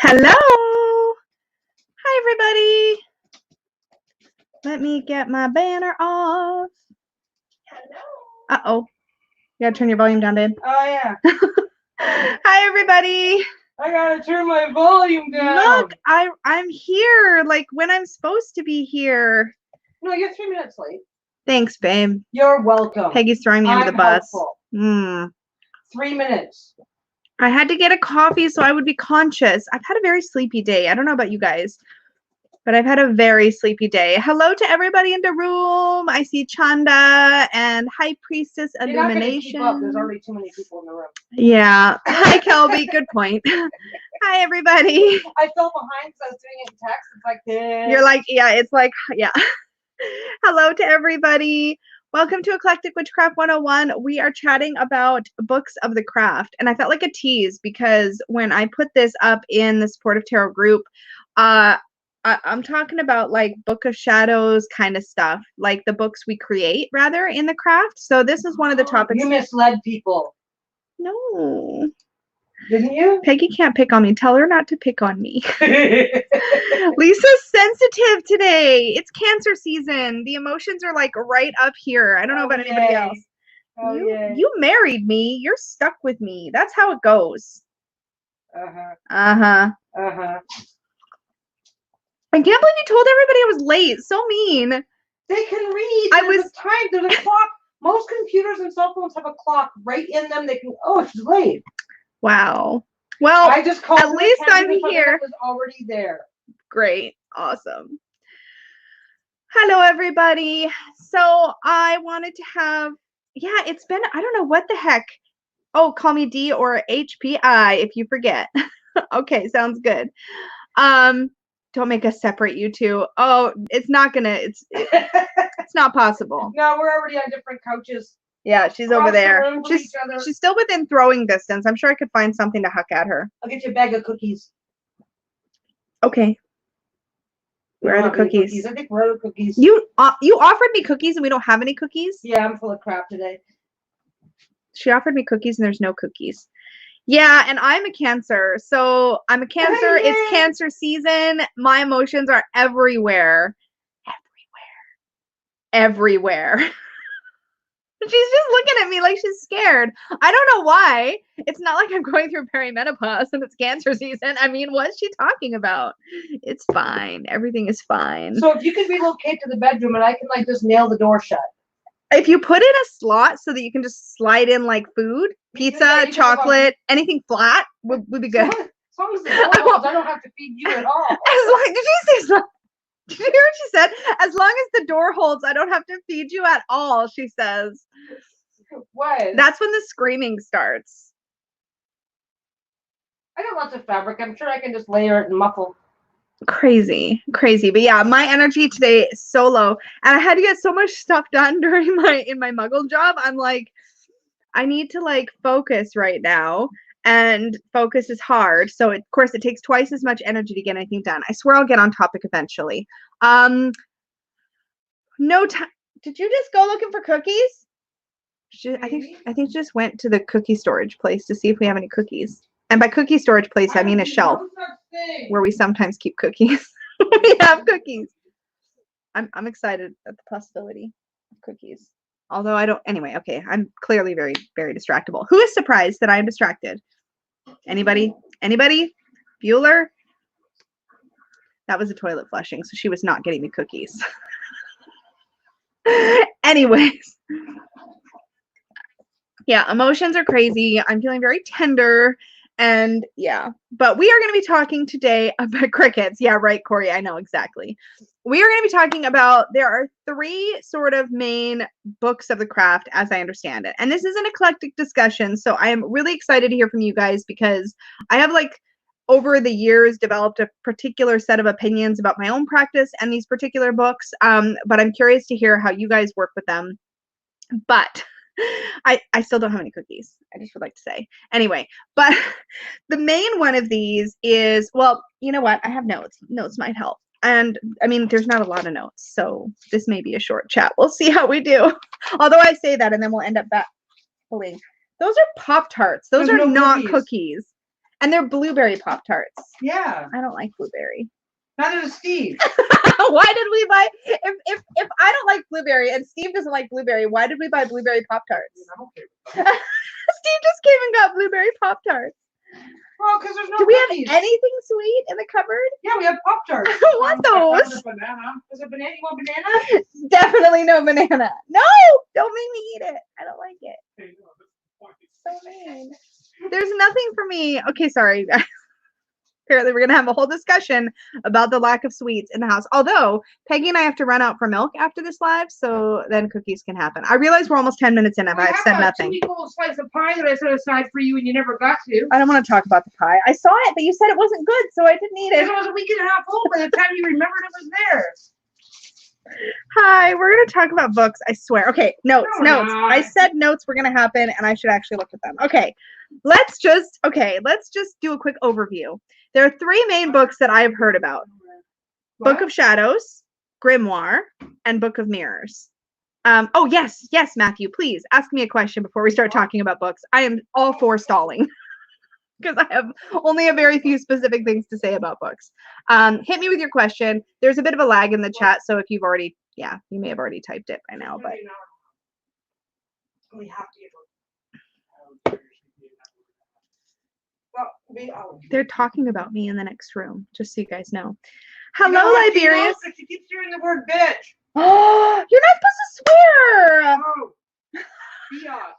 Hello. Hi, everybody. Let me get my banner off. Hello. Uh-oh. You gotta turn your volume down, babe. Oh, yeah. Hi, everybody. I gotta turn my volume down. Look, I'm here, like, when I'm supposed to be here. No, you're 3 minutes late. Thanks, babe. You're welcome. Peggy's throwing me under the bus. Helpful. 3 minutes. I had to get a coffee so I would be conscious. I've had a very sleepy day. I don't know about you guys, but I've had a very sleepy day. Hello to everybody in the room. I see Chanda and High Priestess You're not gonna keep up. Illumination. There's already too many people in the room. Yeah. Hi, Kelby. Good point. Hi, everybody. I fell behind because I was doing it in text. It's like this. You're like, yeah, it's like, yeah. Hello to everybody. Welcome to Eclectic Witchcraft 101. We are chatting about books of the craft. And I felt like a tease because when I put this up in the Supportive Tarot group, I'm talking about like Book of Shadows kind of stuff, like the books we create rather in the craft. So this is one of the topics. You misled people. No. Didn't you? Peggy can't pick on me. Tell her not to pick on me. Lisa's sensitive today. It's Cancer season. The emotions are like right up here. I don't know about anybody else. You married me. You're stuck with me. That's how it goes. Uh-huh. Uh-huh. Uh-huh. I can't believe you told everybody I was late. So mean. They can read. There's a time. There's a clock. Most computers and cell phones have a clock right in them. They can. Oh, it's late. Wow. Well, I just called. At least I'm here. It was already there. Great. Awesome. Hello, everybody. So I wanted to have. Yeah, it's been. I don't know what the heck. Oh, call me D or HPI if you forget. Okay, sounds good. Don't make us separate you two. Oh, it's not gonna. It's not possible. No, we're already on different couches. Yeah, she's over there. She's still within throwing distance. I'm sure I could find something to huck at her. I'll get you a bag of cookies. Okay. Where are the cookies? I think we're out of cookies. You offered me cookies and we don't have any cookies? Yeah, I'm full of crap today. She offered me cookies and there's no cookies. Yeah, and I'm a Cancer. So I'm a Cancer. Hey, it's Cancer season. My emotions are everywhere. Everywhere. She's just looking at me like she's scared. I don't know why. It's not like I'm going through perimenopause and it's Cancer season. I mean, what's she talking about? It's fine. Everything is fine. So if you could relocate to the bedroom and I can like just nail the door shut. If you put in a slot so that you can just slide in like food, pizza, chocolate, anything flat would be good. As long as the door holds, I don't have to feed you at all. Did you say slot? Did you hear what she said? As long as the door holds, I don't have to feed you at all, she says. What? That's when the screaming starts. I got lots of fabric. I'm sure I can just layer it and muffle. Crazy. But yeah, my energy today is so low. And I had to get so much stuff done during in my muggle job. I'm like, I need to like focus right now. And focus is hard. So of course it takes twice as much energy to get anything done. I swear I'll get on topic eventually. No time. Did you just go looking for cookies? I think she just went to the cookie storage place to see if we have any cookies. And by cookie storage place, I mean a shelf where we sometimes keep cookies. We have cookies. I'm excited at the possibility of cookies. Although I don't. Anyway, okay. I'm clearly very, very distractible. Who is surprised that I'm distracted? Anybody? Bueller? That was a toilet flushing, so she was not getting me cookies. Anyways. Yeah, emotions are crazy. I'm feeling very tender. And yeah, but we are going to be talking today about crickets. Yeah, right, Corey. I know exactly. We are going to be talking about, there are 3 sort of main books of the craft as I understand it. And this is an eclectic discussion. So I am really excited to hear from you guys because I have like over the years developed a particular set of opinions about my own practice and these particular books. But I'm curious to hear how you guys work with them. But I still don't have any cookies. I just would like to say. Anyway, but the main one of these is, well, you know what? I have notes. Notes might help. And I mean, there's not a lot of notes, so this may be a short chat. We'll see how we do. Although I say that and then we'll end up back pulling. Those are Pop-Tarts. Those are not cookies. And they're blueberry Pop-Tarts. Yeah. I don't like blueberry. Neither does Steve. Why did we buy, if I don't like blueberry and Steve doesn't like blueberry, why did we buy blueberry Pop-Tarts? I'm okay with that. Steve just came and got blueberry Pop-Tarts. Well, because there's no Do we cookies. have anything sweet in the cupboard? Yeah, we have Pop-Tarts. I don't want those. Is it banana? You want banana? Definitely no banana. No, don't make me eat it. I don't like it. So mean. There's nothing for me. Okay, sorry. Apparently, we're going to have a whole discussion about the lack of sweets in the house. Although, Peggy and I have to run out for milk after this live, so then cookies can happen. I realize we're almost 10 minutes in and I've said nothing. I have a 2-week-old slice of pie that I set aside for you and you never got to. I don't want to talk about the pie. I saw it, but you said it wasn't good, so I didn't eat it. It was a week and a half old by the time you remembered it was there. Hi, we're going to talk about books, I swear. Okay, notes. I said notes were going to happen, and I should actually look at them. Okay, let's just do a quick overview. There are 3 main books that I've heard about. What? Book of Shadows, Grimoire, and Book of Mirrors. Oh, yes, Matthew, please ask me a question before we start talking about books. I am all for stalling because I have only a very few specific things to say about books. Hit me with your question. There's a bit of a lag in the chat, so if you've already, you may have already typed it by now, but. We have to. Well, they're talking about me in the next room, just so you guys know. Hello, Liberius. She keeps hearing the word bitch. Oh, you're not supposed to swear. Oh, fiat.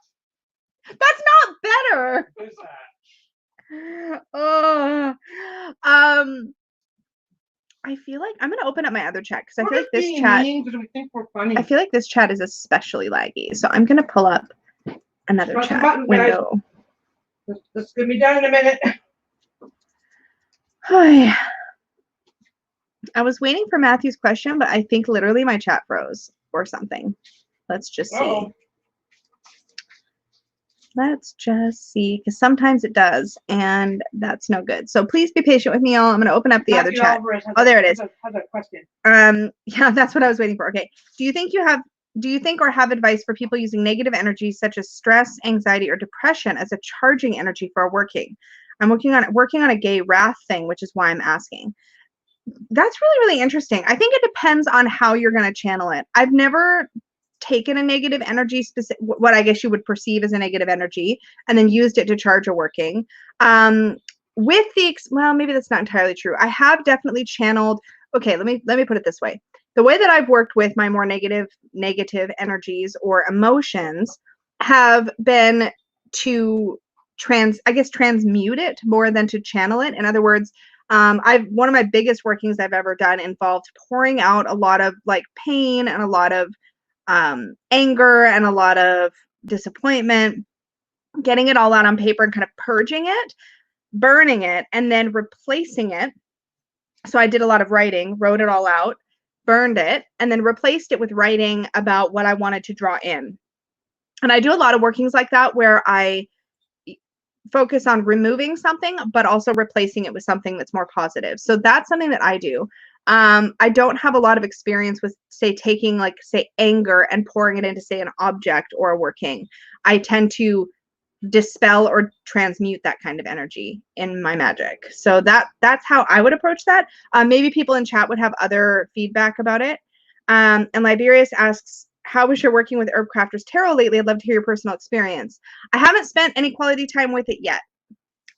That's not better. What is that? Oh, I feel like I'm gonna open up my other chat because I feel like this chat. We think we're funny. I feel like this chat is especially laggy, so I'm gonna pull up another chat window. This is gonna be done in a minute. Hi. I was waiting for Matthew's question, but I think literally my chat froze or something. Let's just see. Let's just see, because sometimes it does, and that's no good. So please be patient with me, y'all. I'm going to open up the other chat. Oh, there it is. Has a question. Yeah, that's what I was waiting for. Okay. Do you think or have advice for people using negative energies such as stress, anxiety, or depression as a charging energy for working? I'm working on a gay wrath thing, which is why I'm asking. That's really, really interesting. I think it depends on how you're going to channel it. I've never taken a negative energy, what I guess you would perceive as a negative energy, and then used it to charge a working. Well, maybe that's not entirely true. I have definitely channeled. Okay, let me put it this way. The way that I've worked with my more negative energies or emotions have been to transmute it more than to channel it. In other words, one of my biggest workings I've ever done involved pouring out a lot of like pain and a lot of anger and a lot of disappointment, getting it all out on paper and kind of purging it, burning it, and then replacing it. So I did a lot of writing, wrote it all out, burned it, and then replaced it with writing about what I wanted to draw in. And I do a lot of workings like that where I focus on removing something, but also replacing it with something that's more positive. So that's something that I do. I don't have a lot of experience with, say, taking anger and pouring it into, say, an object or a working. I tend to dispel or transmute that kind of energy in my magic. So that's how I would approach that. Maybe people in chat would have other feedback about it. And Liberius asks, how was your working with Herb Crafters Tarot lately? I'd love to hear your personal experience. I haven't spent any quality time with it yet.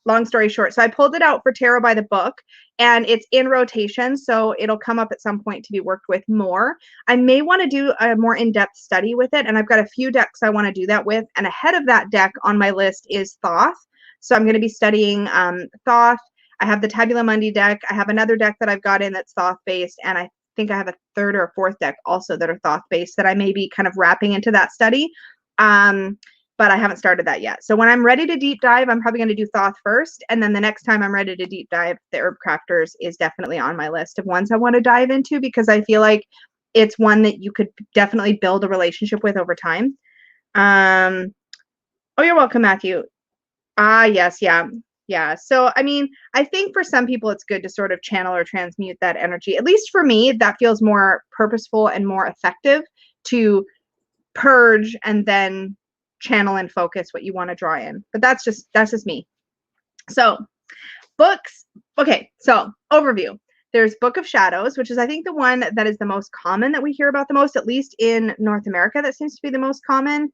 Long story short. So I pulled it out for Tarot by the Book, and it's in rotation, so it'll come up at some point to be worked with more. I may want to do a more in-depth study with it, and I've got a few decks I want to do that with, and ahead of that deck on my list is Thoth. So I'm going to be studying Thoth. I have the Tabula Mundi deck. I have another deck that I've got in that's Thoth-based, and I think I have a third or a fourth deck also that are Thoth-based that I may be kind of wrapping into that study. But I haven't started that yet. So when I'm ready to deep dive, I'm probably going to do Thoth first. And then the next time I'm ready to deep dive, the Herb Crafters is definitely on my list of ones I want to dive into, because I feel like it's one that you could definitely build a relationship with over time. Oh, you're welcome, Matthew. Yes. Yeah. So, I mean, I think for some people it's good to sort of channel or transmute that energy. At least for me, that feels more purposeful and more effective to purge and then channel and focus what you want to draw in. But that's just me. So Books. Okay, so overview. There's Book of Shadows, which is I think the one that is the most common that we hear about the most, at least in North America. That seems to be the most common,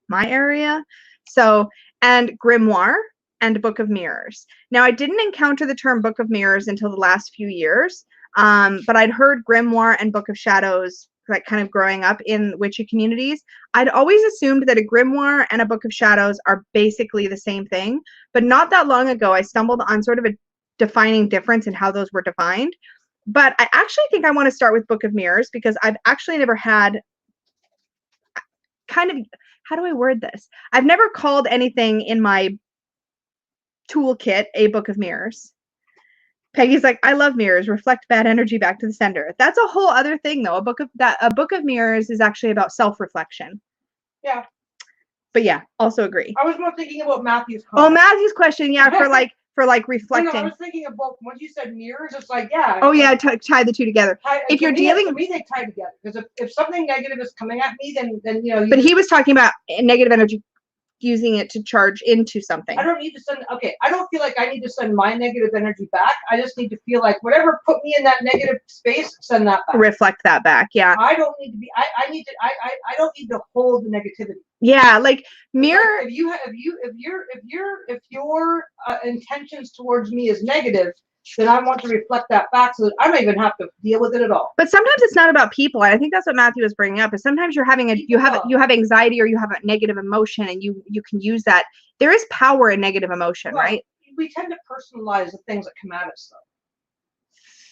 my area. So, and Grimoire and Book of Mirrors. Now, I didn't encounter the term Book of Mirrors until the last few years, but I'd heard Grimoire and Book of Shadows like kind of growing up in witchy communities. I'd always assumed that a grimoire and a Book of Shadows are basically the same thing, but not that long ago I stumbled on sort of a defining difference in how those were defined. But I actually think I want to start with Book of Mirrors because I've actually never had kind of, how do I word this? I've never called anything in my toolkit a Book of Mirrors. Peggy's like, I love mirrors, reflect bad energy back to the sender. That's a whole other thing though. A book of mirrors is actually about self-reflection. Yeah. But yeah, also agree. I was more thinking about Matthew's comment. Oh, Matthew's question, yeah, for reflecting. No, I was thinking about once you said mirrors, it's like, yeah. Oh yeah, tie the two together. If you're dealing, to me they tie together because if something negative is coming at me, then you know. But he was talking about negative energy, using it to charge into something. I don't need to send. Okay, I don't feel like I need to send my negative energy back. I just need to feel like whatever put me in that negative space, send that back. Reflect that back. Yeah. I don't need to be. I need to. I don't need to hold the negativity. Yeah, like mirror. Like if your intentions towards me is negative, then I want to reflect that back so that I don't even have to deal with it at all. But sometimes it's not about people. And I think that's what Matthew was bringing up. Is sometimes you're having you have anxiety or you have a negative emotion, and you can use that. There is power in negative emotion, right? We tend to personalize the things that come at us, though.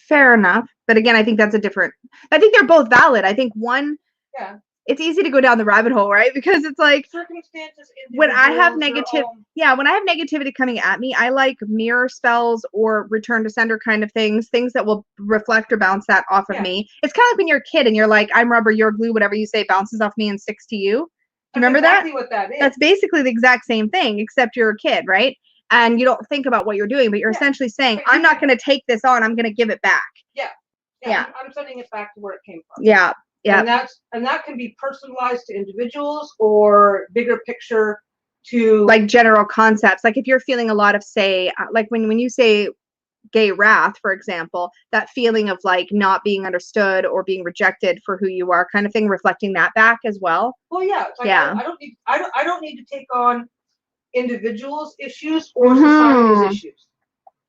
Fair enough, but again, I think that's a different. I think they're both valid. I think one. Yeah. It's easy to go down the rabbit hole, right? Because it's like circumstances. When I have when I have negativity coming at me, I like mirror spells or return to sender kind of things that will reflect or bounce that off of me. It's kind of like when you're a kid and you're like, I'm rubber, you're glue, whatever you say bounces off me and sticks to you. Do you remember exactly what that is. That's basically the exact same thing, except you're a kid, right? And you don't think about what you're doing, but you're essentially saying, I'm not going to take this on, I'm going to give it back. Yeah. I'm sending it back to where it came from. Yeah. Yeah. And that can be personalized to individuals or bigger picture to like general concepts. Like if you're feeling a lot of, say, like when you say gay wrath, for example, that feeling of like not being understood or being rejected for who you are, kind of thing, reflecting that back as well. Well, yeah. It's like I don't need to take on individuals' issues or society's issues.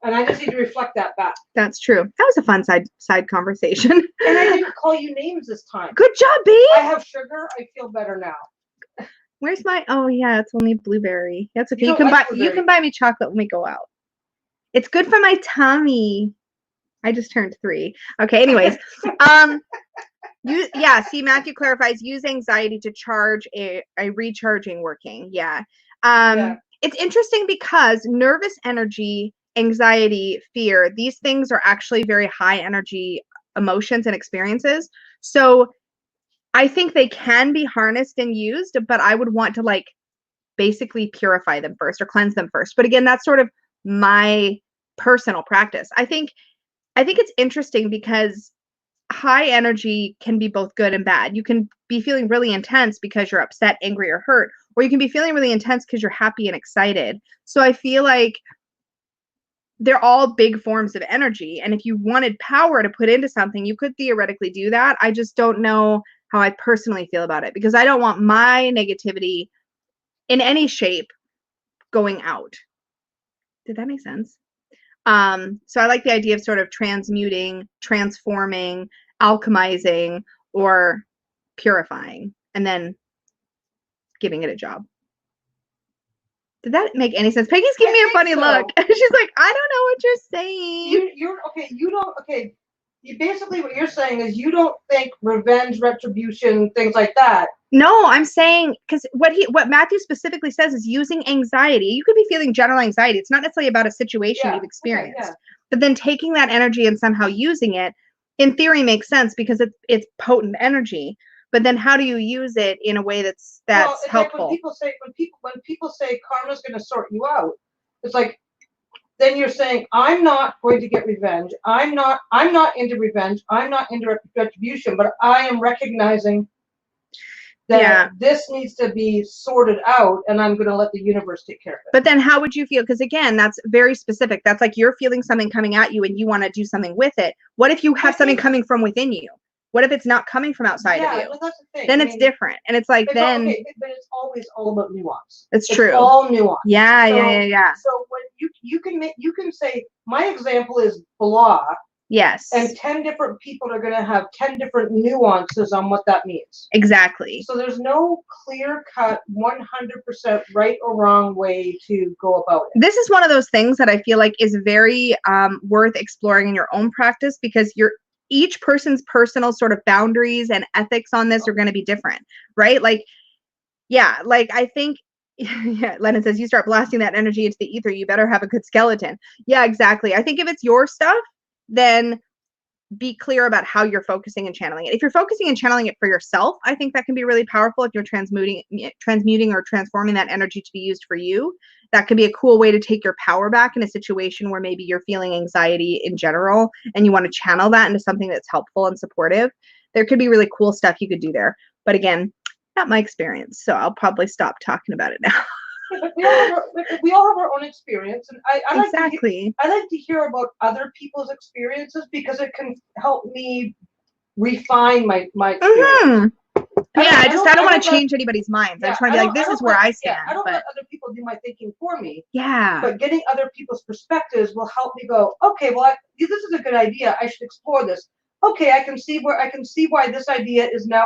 And I just need to reflect that back. That's true. That was a fun side conversation. And I didn't call you names this time. Good job, babe. I have sugar. I feel better now. Where's my? Oh yeah, it's only blueberry. That's okay. You can buy me chocolate when we go out. It's good for my tummy. I just turned 3. Okay. Anyways, See, Matthew clarifies: use anxiety to charge a recharging working. Yeah. It's interesting because nervous energy, anxiety, fear, these things are actually very high energy emotions and experiences. So I think they can be harnessed and used, but I would want to like basically purify them first or cleanse them first. But again, that's sort of my personal practice. I think it's interesting because high energy can be both good and bad. You can be feeling really intense because you're upset, angry, or hurt, or you can be feeling really intense because you're happy and excited. So I feel like they're all big forms of energy. And if you wanted power to put into something, you could theoretically do that. I just don't know how I personally feel about it because I don't want my negativity in any shape going out. Did that make sense? So I like the idea of sort of transmuting, transforming, alchemizing, or purifying, and then giving it a job. Did that make any sense? Peggy's giving me a funny look. She's like, I don't know what you're saying. You're okay. You don't. Okay. You basically what you're saying is you don't think revenge, retribution, things like that. No, I'm saying because what Matthew specifically says is using anxiety. You could be feeling general anxiety. It's not necessarily about a situation you've experienced, but then taking that energy and somehow using it, in theory, makes sense because it's potent energy. But then how do you use it in a way that's helpful? Like when people say karma's going to sort you out, it's like then you're saying I'm not going to get revenge. I'm not into revenge. I'm not into retribution, but I am recognizing that this needs to be sorted out, and I'm going to let the universe take care of it. But then how would you feel? Because again, that's very specific. That's like you're feeling something coming at you and you want to do something with it. What if you have something coming from within you? What if it's not coming from outside of you? No, that's the thing. Then it's different. And it's like, then. Okay, but it's always all about nuance. It's true. It's all nuance. Yeah. So when you can say, my example is blah. Yes. And 10 different people are going to have 10 different nuances on what that means. Exactly. So there's no clear-cut, 100% right or wrong way to go about it. This is one of those things that I feel like is very worth exploring in your own practice, because each person's personal sort of boundaries and ethics on this are going to be different, right? Like, yeah, like I think, yeah, Lennon says, you start blasting that energy into the ether, you better have a good skeleton. Yeah, exactly. I think if it's your stuff, then be clear about how you're focusing and channeling it. If you're focusing and channeling it for yourself, I think that can be really powerful. If you're transmuting or transforming that energy to be used for you, that could be a cool way to take your power back in a situation where maybe you're feeling anxiety in general and you want to channel that into something that's helpful and supportive. There could be really cool stuff you could do there. But again, not my experience, so I'll probably stop talking about it now. We all have our own experience, and I like to hear about other people's experiences, because it can help me refine my experience. Yeah, I don't want to change anybody's minds. I just want to be like, this is where I stand. I don't let other people do my thinking for me. Yeah. But getting other people's perspectives will help me go, okay, well, this is a good idea. I should explore this. Okay, I can see why this idea is now.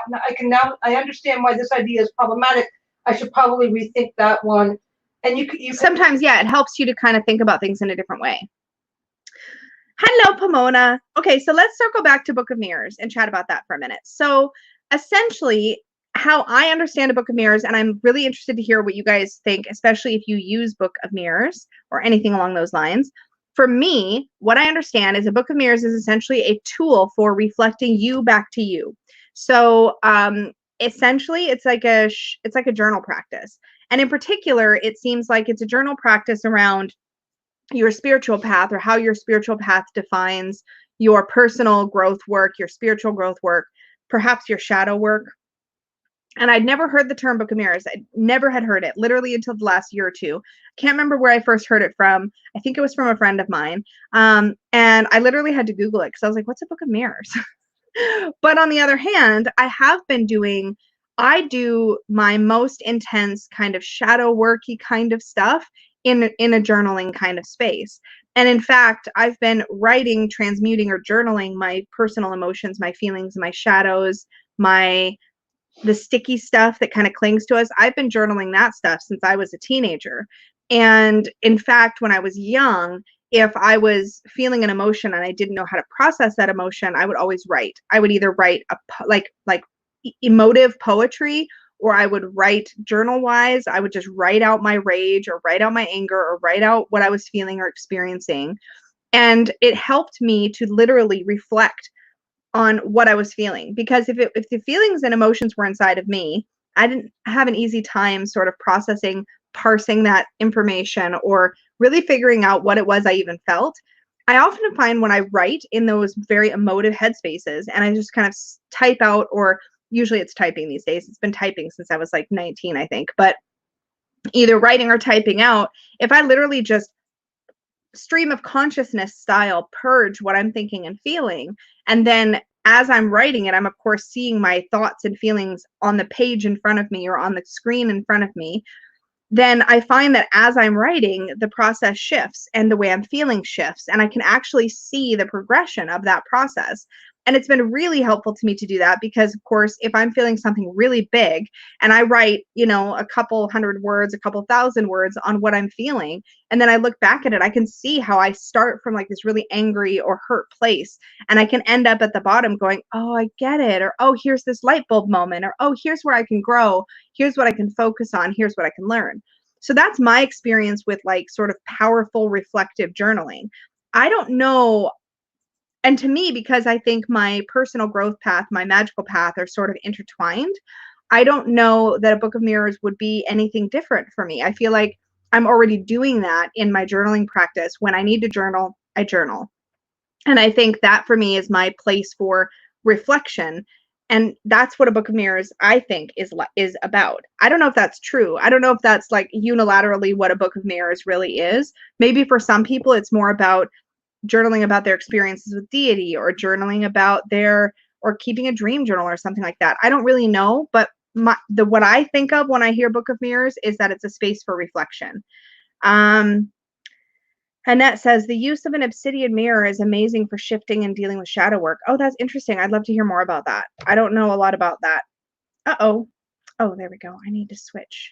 I understand why this idea is problematic. I should probably rethink that one. And you sometimes, yeah, it helps you to kind of think about things in a different way. Hello, Pomona. Okay, so let's circle back to Book of Mirrors and chat about that for a minute. So essentially, how I understand a Book of Mirrors, and I'm really interested to hear what you guys think, especially if you use Book of Mirrors or anything along those lines. For me, what I understand is a Book of Mirrors is essentially a tool for reflecting you back to you. So essentially, it's like a journal practice. And in particular, it seems like it's a journal practice around your spiritual path, or how your spiritual path defines your personal growth work, your spiritual growth work, perhaps your shadow work. And I'd never heard the term Book of Mirrors. I never had heard it, literally until the last year or two. I can't remember where I first heard it from. I think it was from a friend of mine. And I literally had to Google it, because I was like, what's a Book of Mirrors? But on the other hand, I do my most intense kind of shadow worky kind of stuff in a journaling kind of space. And in fact, I've been writing, transmuting, or journaling my personal emotions, my feelings, my shadows, the sticky stuff that kind of clings to us. I've been journaling that stuff since I was a teenager. And in fact, when I was young, if I was feeling an emotion and I didn't know how to process that emotion, I would always write. I would either write like emotive poetry, or I would write journal-wise. I would just write out my rage, or write out my anger, or write out what I was feeling or experiencing. And it helped me to literally reflect on what I was feeling, because if the feelings and emotions were inside of me, I didn't have an easy time sort of parsing that information, or really figuring out what it was I even felt. I often find when I write in those very emotive headspaces, and I just kind of type out, or usually it's typing these days. It's been typing since I was like 19, I think, but either writing or typing out, if I literally just stream of consciousness style purge what I'm thinking and feeling, and then as I'm writing it, I'm of course seeing my thoughts and feelings on the page in front of me, or on the screen in front of me, then I find that as I'm writing, the process shifts and the way I'm feeling shifts, and I can actually see the progression of that process. And it's been really helpful to me to do that, because of course, if I'm feeling something really big and I write, a couple hundred words, a couple thousand words on what I'm feeling, and then I look back at it, I can see how I start from like this really angry or hurt place, and I can end up at the bottom going, oh, I get it, or oh, here's this light bulb moment, or oh, here's where I can grow, here's what I can focus on, here's what I can learn. So that's my experience with like sort of powerful reflective journaling. I don't know. And to me, because I think my personal growth path, my magical path are sort of intertwined, I don't know that a Book of Mirrors would be anything different for me. I feel like I'm already doing that in my journaling practice. When I need to journal, I journal. And I think that for me is my place for reflection. And that's what a Book of Mirrors, I think, is about. I don't know if that's true. I don't know if that's like unilaterally what a Book of Mirrors really is. Maybe for some people it's more about journaling about their experiences with deity, or journaling about or keeping a dream journal or something like that. I don't really know, but what I think of when I hear Book of Mirrors is that it's a space for reflection. Annette says the use of an obsidian mirror is amazing for shifting and dealing with shadow work. Oh, that's interesting. I'd love to hear more about that. I don't know a lot about that. Uh-oh. Oh, there we go. I need to switch.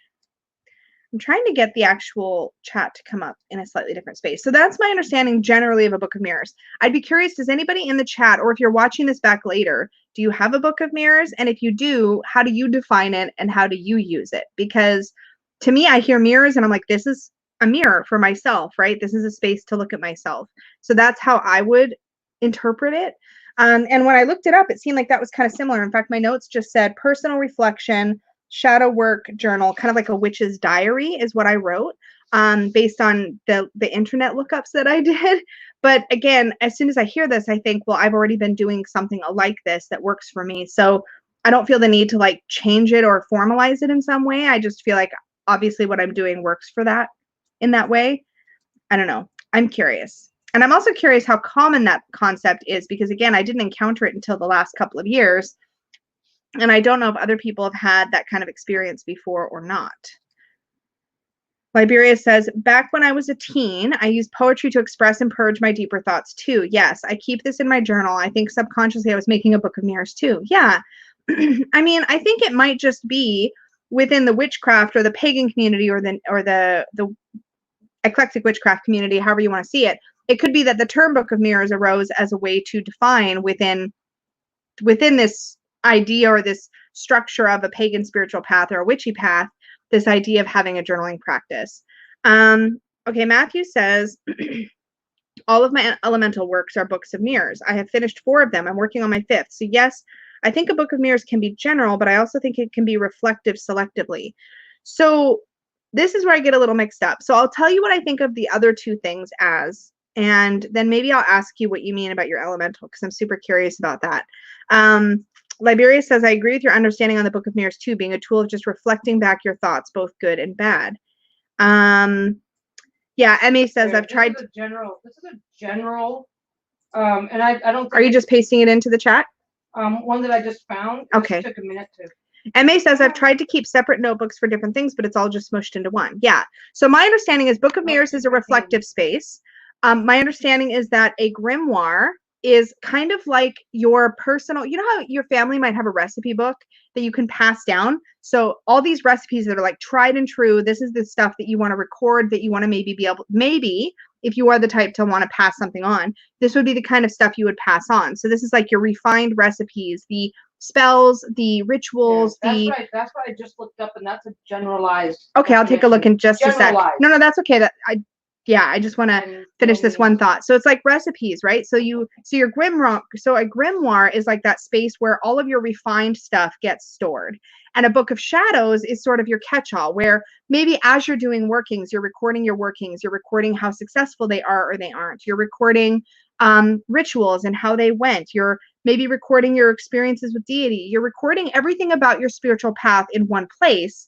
I'm trying to get the actual chat to come up in a slightly different space. So that's my understanding generally of a Book of Mirrors. I'd be curious, does anybody in the chat, or if you're watching this back later, do you have a Book of Mirrors? And if you do, how do you define it and how do you use it? Because to me, I hear mirrors and I'm like, this is a mirror for myself, right? This is a space to look at myself. So that's how I would interpret it. And when I looked it up, it seemed like that was kind of similar. In fact, my notes just said personal reflection, shadow work journal, kind of like a witch's diary is what I wrote, based on the internet lookups that I did. But again, as soon as I hear this, I think, well, I've already been doing something like this that works for me. So I don't feel the need to like change it or formalize it in some way. I just feel like obviously what I'm doing works for that in that way. I don't know. I'm curious. And I'm also curious how common that concept is, because again, I didn't encounter it until the last couple of years. And I don't know if other people have had that kind of experience before or not. Liberia says, back when I was a teen, I used poetry to express and purge my deeper thoughts too. Yes, I keep this in my journal. I think subconsciously I was making a Book of Mirrors too. Yeah. I mean, I think it might just be within the witchcraft or the pagan community or the eclectic witchcraft community, however you want to see it. It could be that the term Book of Mirrors arose as a way to define within this idea or this structure of a pagan spiritual path or a witchy path, this idea of having a journaling practice. Okay, Matthew says, all of my elemental works are books of mirrors. I have finished 4 of them. I'm working on my 5th. So yes, I think a Book of Mirrors can be general, but I also think it can be reflective selectively. So this is where I get a little mixed up. So I'll tell you what I think of the other 2 things as, and then maybe I'll ask you what you mean about your elemental, because I'm super curious about that. Liberia says, I agree with your understanding on the Book of Mirrors too, being a tool of just reflecting back your thoughts, both good and bad. Yeah, Emmy says, I've tried. This is a general, and I don't think. Are you just pasting it into the chat? One that I just found. Okay. It took a minute to. Emma says, I've tried to keep separate notebooks for different things, but it's all just smushed into one. Yeah. So my understanding is Book of Mirrors is a reflective space. My understanding is that a grimoire is kind of like your personal, you know how your family might have a recipe book that you can pass down? So all these recipes that are like tried and true, this is the stuff that you want to record, that you want to maybe if you are the type to want to pass something on, this would be the kind of stuff you would pass on. So this is like your refined recipes, the spells, the rituals, That's what I just looked up, and that's a generalized. Okay, I'll take a look in just a sec. No, that's okay. I just want to finish this one thought. So it's like recipes, right? So your grimoire, so a grimoire is like that space where all of your refined stuff gets stored. And a Book of Shadows is sort of your catch-all, where maybe as you're doing workings, you're recording your workings, you're recording how successful they are or they aren't. You're recording rituals and how they went. You're maybe recording your experiences with deity. You're recording everything about your spiritual path in one place.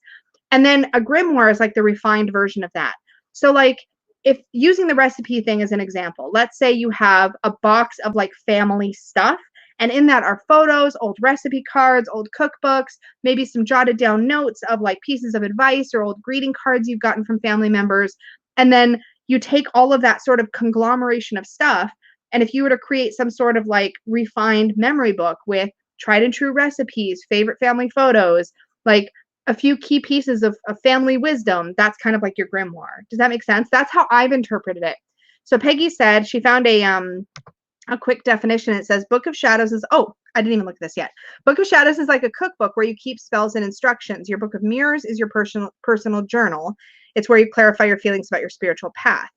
And then a grimoire is like the refined version of that. So like, if using the recipe thing as an example, let's say you have a box of like family stuff, and in that are photos, old recipe cards, old cookbooks, maybe some jotted down notes of like pieces of advice or old greeting cards you've gotten from family members. And then you take all of that sort of conglomeration of stuff, and if you were to create some sort of like refined memory book with tried and true recipes, favorite family photos, like a few key pieces of family wisdom, that's kind of like your grimoire. Does that make sense? That's how I've interpreted it. So Peggy said she found a quick definition. It says Book of Shadows is, oh, I didn't even look at this yet. Book of Shadows is like a cookbook where you keep spells and instructions. Your Book of Mirrors is your personal journal. It's where you clarify your feelings about your spiritual path.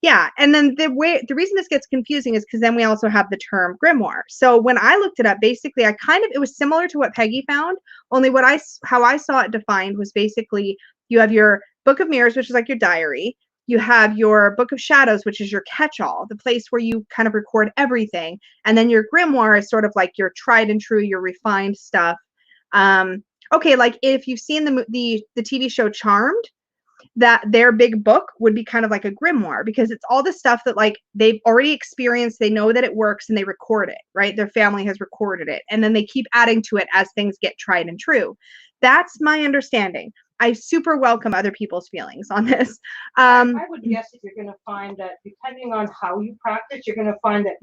Yeah, and then the reason this gets confusing is because then we also have the term grimoire. So when I looked it up, basically it was similar to what Peggy found, only how I saw it defined was basically you have your Book of Mirrors, which is like your diary. You have your Book of Shadows, which is your catch-all, the place where you kind of record everything. And then your grimoire is sort of like your tried and true, your refined stuff. Okay, like if you've seen the TV show Charmed, that their big book would be kind of like a grimoire, because it's all the stuff that like they've already experienced, they know that it works, and they record it, right? Their family has recorded it, and then they keep adding to it as things get tried and true. That's my understanding. I super welcome other people's feelings on this. I would guess that you're going to find that depending on how you practice, you're going to find that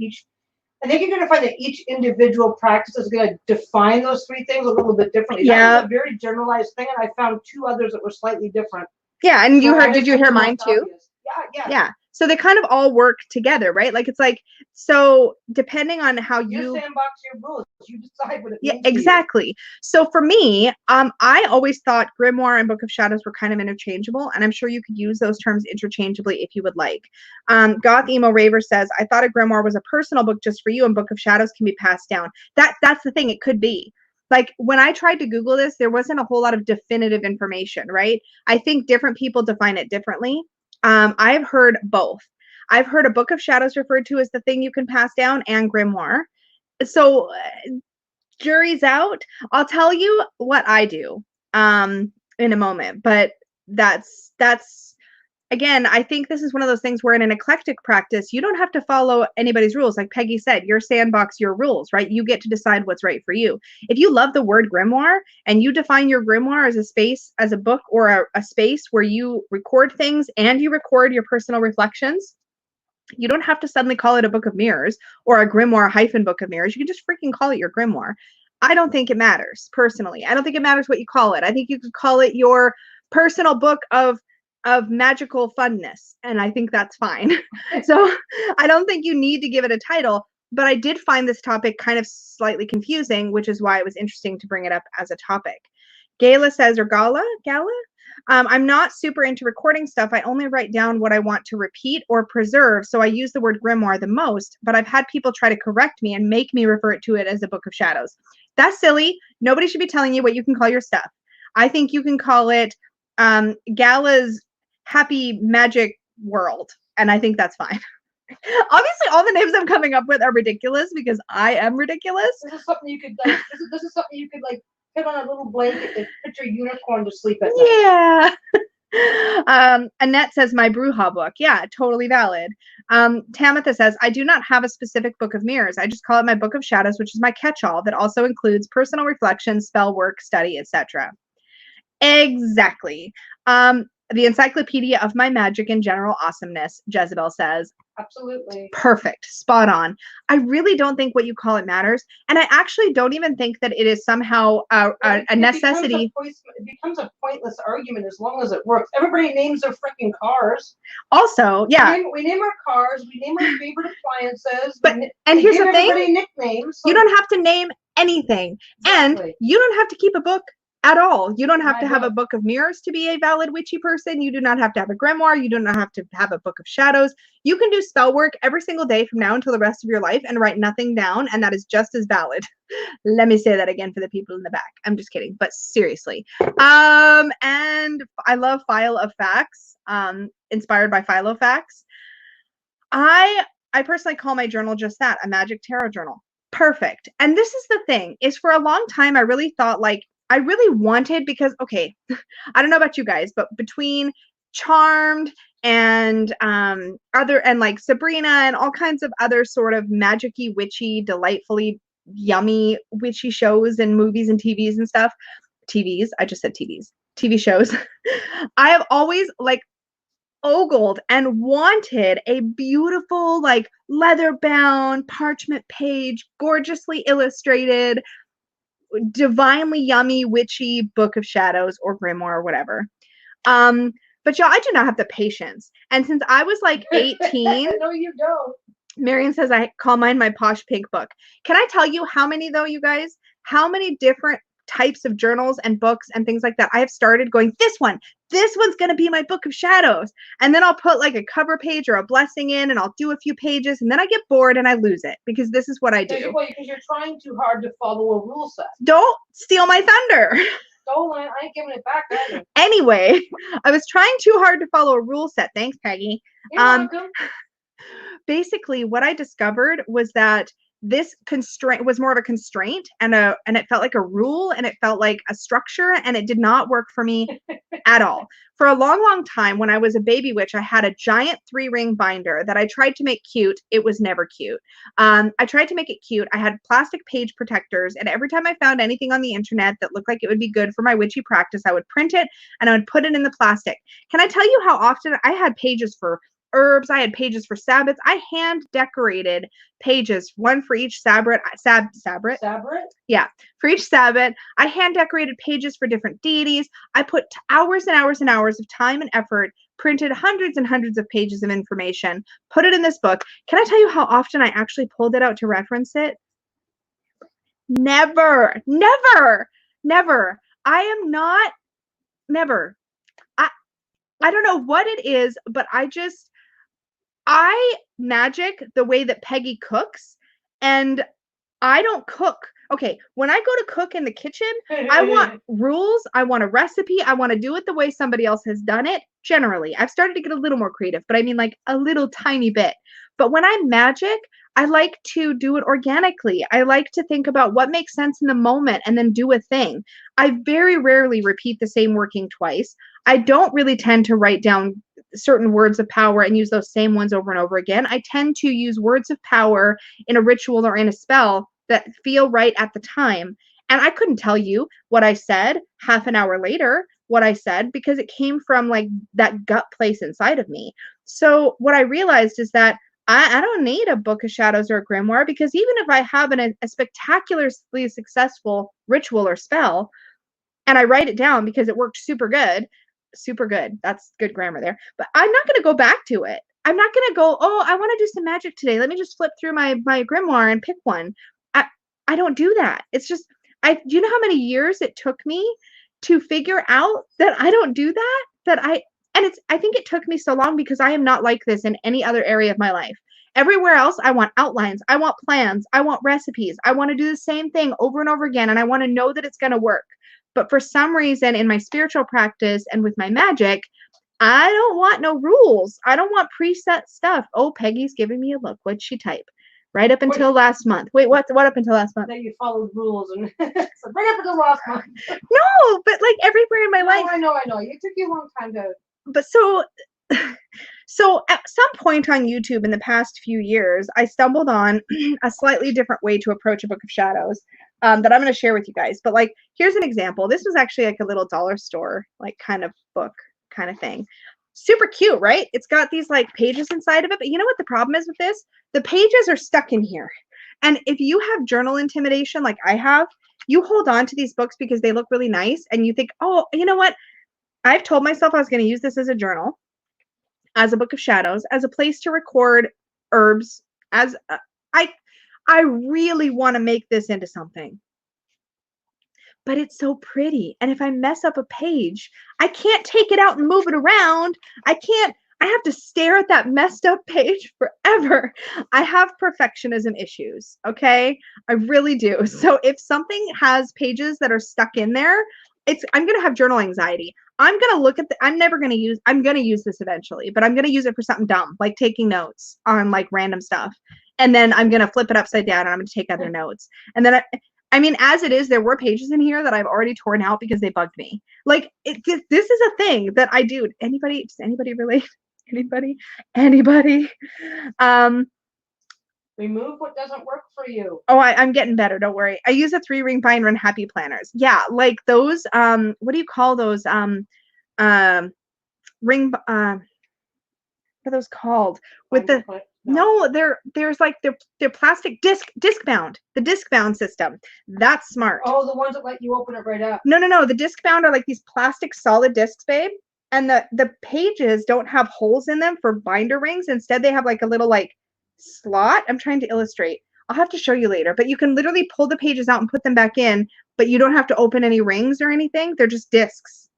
I think you're going to find that each individual practice is going to define those three things a little bit differently. Yeah. That was a very generalized thing, and I found two others that were slightly different. Yeah, and did you hear mine too? Obvious. Yeah. Yeah. So they kind of all work together, right? Like it's like, so depending on how you sandbox your rules, you decide what it means. Yeah, exactly. So for me, I always thought grimoire and Book of Shadows were kind of interchangeable, and I'm sure you could use those terms interchangeably if you would like. Goth Emo Raver says, I thought a grimoire was a personal book just for you, and Book of Shadows can be passed down. That's the thing, it could be. Like when I tried to Google this, there wasn't a whole lot of definitive information, right? I think different people define it differently. I've heard both. I've heard a Book of Shadows referred to as the thing you can pass down, and grimoire. So jury's out. I'll tell you what I do in a moment, but that's again, I think this is one of those things where in an eclectic practice, you don't have to follow anybody's rules. Like Peggy said, your sandbox, your rules, right? You get to decide what's right for you. If you love the word grimoire and you define your grimoire as a space, as a book, or a space where you record things and you record your personal reflections, you don't have to suddenly call it a book of mirrors or a grimoire hyphen book of mirrors. You can just freaking call it your grimoire. I don't think it matters, personally. I don't think it matters what you call it. I think you could call it your personal book of magical funness, and I think that's fine. So I don't think you need to give it a title, but I did find this topic kind of slightly confusing, which is why it was interesting to bring it up as a topic. Gala says, or Gala? I'm not super into recording stuff. I only write down what I want to repeat or preserve, so I use the word grimoire the most, but I've had people try to correct me and make me refer to it as a Book of Shadows. That's silly. Nobody should be telling you what you can call your stuff. I think you can call it Gala's Happy Magic World, and I think that's fine. Obviously, all the names I'm coming up with are ridiculous because I am ridiculous. This is something you could like. This is something you could like put on a little blanket and put your unicorn to sleep at night. Yeah. Annette says, my Bruja book. Yeah, totally valid. Tamitha says, I do not have a specific book of mirrors. I just call it my Book of Shadows, which is my catch-all that also includes personal reflections, spell work, study, etc. Exactly. The encyclopedia of my magic and general awesomeness, Jezebel says. Absolutely. Perfect. Spot on. I really don't think what you call it matters. And I actually don't even think that it is somehow a necessity. It becomes a pointless argument as long as it works. Everybody names their freaking cars. Also, yeah. We name our cars. We name our favorite appliances. And here's the thing. Nicknames. So you don't have to name anything. Exactly. And you don't have to keep a book at all. You don't have to have a Book of Mirrors to be a valid witchy person. You do not have to have a grimoire. You do not have to have a Book of Shadows. You can do spell work every single day from now until the rest of your life and write nothing down, and that is just as valid. Let me say that again for the people in the back. I'm just kidding, but seriously. And I love File of Facts, inspired by Filofax. I personally call my journal just that, a magic tarot journal. Perfect. And this is the thing, is for a long time, I really thought like, I really wanted, because, okay, I don't know about you guys, but between Charmed and like Sabrina and all kinds of other sort of magic-y, witchy, delightfully yummy witchy shows and movies and TVs and stuff, I just said TVs, TV shows, I have always like ogled and wanted a beautiful, like leather-bound parchment page, gorgeously illustrated, divinely yummy witchy Book of Shadows or grimoire or whatever. But y'all, I do not have the patience. And since I was like 18, no, you don't. Marion says I call mine my posh pink book. Can I tell you how many though, you guys? How many different types of journals and books and things like that I have started going, this one's going to be my Book of Shadows. And then I'll put like a cover page or a blessing in, and I'll do a few pages, and then I get bored and I lose it, because this is what I do. Because you're trying too hard to follow a rule set. Don't steal my thunder. stolen. I ain't giving it back either. Anyway, I was trying too hard to follow a rule set. Thanks, Peggy. You're welcome. Basically, what I discovered was that this constraint was more of a constraint and it felt like a rule and it felt like a structure, and it did not work for me at all. For a long time, when I was a baby witch, I had a giant 3-ring binder that I tried to make cute. It was never cute. I tried to make it cute. I had plastic page protectors, and every time I found anything on the internet that looked like it would be good for my witchy practice, I would print it and I would put it in the plastic. Can I tell you how often I had pages for herbs? I had pages for sabbats. I hand decorated pages, one for each sabbat. Yeah, for each sabbat. I hand decorated pages for different deities. I put hours and hours and hours of time and effort, printed hundreds and hundreds of pages of information, put it in this book. Can I tell you how often I actually pulled it out to reference it? Never. I am not, never. I don't know what it is, but I magic the way that Peggy cooks, and I don't cook. Okay, when I go to cook in the kitchen, I want rules. I want a recipe. I want to do it the way somebody else has done it. Generally, I've started to get a little more creative, but I mean like a little tiny bit. But when I magic, I like to do it organically. I like to think about what makes sense in the moment and then do a thing. I very rarely repeat the same working twice. I don't really tend to write down certain words of power and use those same ones over and over again. I tend to use words of power in a ritual or in a spell that feel right at the time. And I couldn't tell you what I said half an hour later, what I said, because it came from like that gut place inside of me. So what I realized is that I don't need a book of shadows or a grimoire, because even if I have a spectacularly successful ritual or spell and I write it down because it worked super good, that's good grammar there, but I'm not going to go back to it. I'm not going to go, oh, I want to do some magic today. Let me just flip through my grimoire and pick one. I don't do that. It's just, do you know how many years it took me to figure out that I don't do that? I think it took me so long because I am not like this in any other area of my life. Everywhere else, I want outlines, I want plans, I want recipes. I want to do the same thing over and over again, and I want to know that it's going to work. But for some reason, in my spiritual practice and with my magic, I don't want no rules. I don't want preset stuff. Oh, Peggy's giving me a look. What'd she type? Right up until last month. Wait, what up until last month? That you followed rules and so right up until last month. No, but like everywhere in my life. I know. It took you a long time to. But so at some point on YouTube in the past few years, I stumbled on a slightly different way to approach a book of shadows that I'm going to share with you guys. But like, here's an example. This was actually like a little dollar store, like kind of book kind of thing. Super cute, right? It's got these like pages inside of it. But you know what the problem is with this? The pages are stuck in here. And if you have journal intimidation like I have, you hold on to these books because they look really nice. And you think, oh, you know what? I've told myself I was going to use this as a journal, as a book of shadows, as a place to record herbs. I really want to make this into something. But it's so pretty. And if I mess up a page, I can't take it out and move it around. I have to stare at that messed up page forever. I have perfectionism issues, okay? I really do. So if something has pages that are stuck in there, I'm going to have journal anxiety. I'm going to look at I'm going to use this eventually, but I'm going to use it for something dumb, like taking notes on like random stuff. And then I'm going to flip it upside down and I'm going to take other notes. And then I mean, as it is, there were pages in here that I've already torn out because they bugged me. Like, this is a thing that I do. Does anybody relate? Anybody? Remove what doesn't work for you. Oh, I'm getting better. Don't worry. I use a 3-ring binder and happy planners. Yeah, like those. What do you call those? Ring. What are those called? With the no, there's like they're plastic disc bound. The disc bound system. That's smart. Oh, the ones that let you open it right up. No. The disc bound are like these plastic solid discs, babe. And the pages don't have holes in them for binder rings. Instead, they have like a little like slot. I'm trying to illustrate. I'll have to show you later. But you can literally pull the pages out and put them back in, but you don't have to open any rings or anything. They're just discs.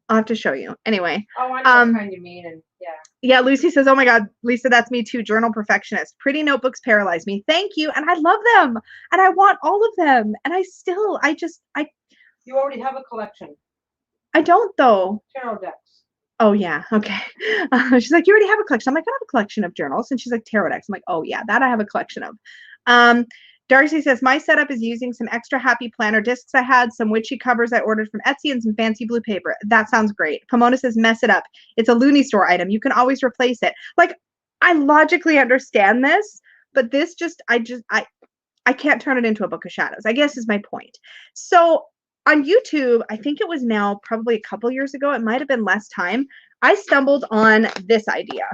I'll have to show you. Anyway. Oh, I know what kind you mean. And yeah. Yeah, Lucy says, oh my God, Lisa, that's me too. Journal perfectionist. Pretty notebooks paralyze me. Thank you. And I love them. And I want all of them. And You already have a collection. I don't though. Tarot decks. Oh yeah, okay. She's like, you already have a collection. I'm like, I have a collection of journals, and she's like, tarot decks. I'm like, oh yeah, that I have a collection of. Darcy says my setup is using some extra happy planner discs I had, some witchy covers I ordered from Etsy, and some fancy blue paper. That sounds great. Pomona says mess it up. It's a loony store item. You can always replace it. Like, I logically understand this, but this just I can't turn it into a book of shadows, I guess is my point. So on YouTube, I think it was now probably a couple years ago, it might have been less time, I stumbled on this idea.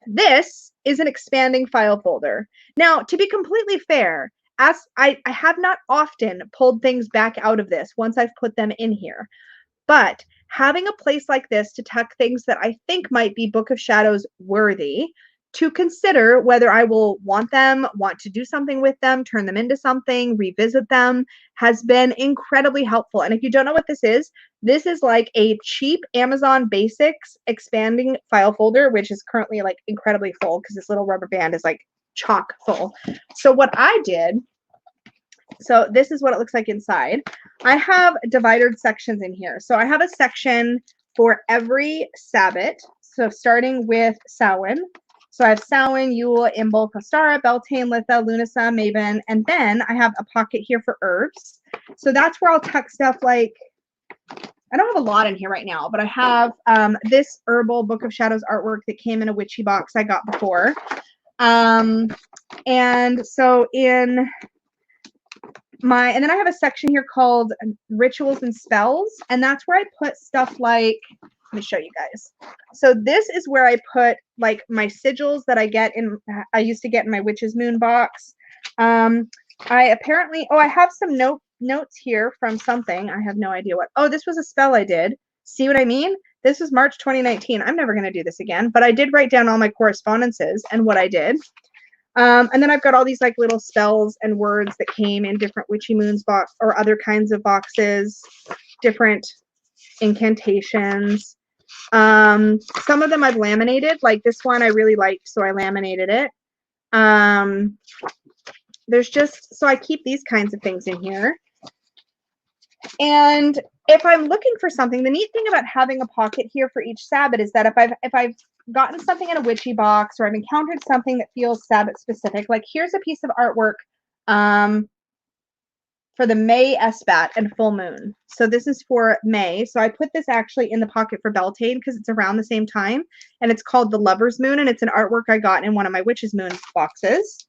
This is an expanding file folder. Now, to be completely fair, as I have not often pulled things back out of this once I've put them in here, but having a place like this to tuck things that I think might be Book of Shadows worthy, to consider whether I will want them, want to do something with them, turn them into something, revisit them, has been incredibly helpful. And if you don't know what this is like a cheap Amazon Basics expanding file folder, which is currently like incredibly full because this little rubber band is like chock full. So what I did, so this is what it looks like inside. I have divided sections in here. So I have a section for every Sabbath. So starting with Samhain. So I have Samhain, Yule, Imbolc, Ostara, Beltane, Litha, Lunasa, Maven, and then I have a pocket here for herbs. So that's where I'll tuck stuff like, I don't have a lot in here right now, but I have this herbal Book of Shadows artwork that came in a witchy box I got before. And so in my, and then I have a section here called Rituals and Spells, and that's where I put stuff like, let me show you guys. So this is where I put like my sigils that I used to get in my Witch's Moon box. I apparently, I have some notes here from something. I have no idea what. Oh, this was a spell I did. See what I mean? This was March 2019. I'm never going to do this again, but I did write down all my correspondences and what I did. And then I've got all these like little spells and words that came in different Witchy Moons box or other kinds of boxes, different incantations. Some of them I've laminated, like this one I really liked, so I laminated it. There's just, so I keep these kinds of things in here. And if I'm looking for something, the neat thing about having a pocket here for each Sabbath is that if I've gotten something in a witchy box or I've encountered something that feels Sabbath specific, like here's a piece of artwork for the May Esbat and full moon. So this is for May. So I put this actually in the pocket for Beltane because it's around the same time, and it's called the Lover's Moon, and it's an artwork I got in one of my Witch's Moon boxes.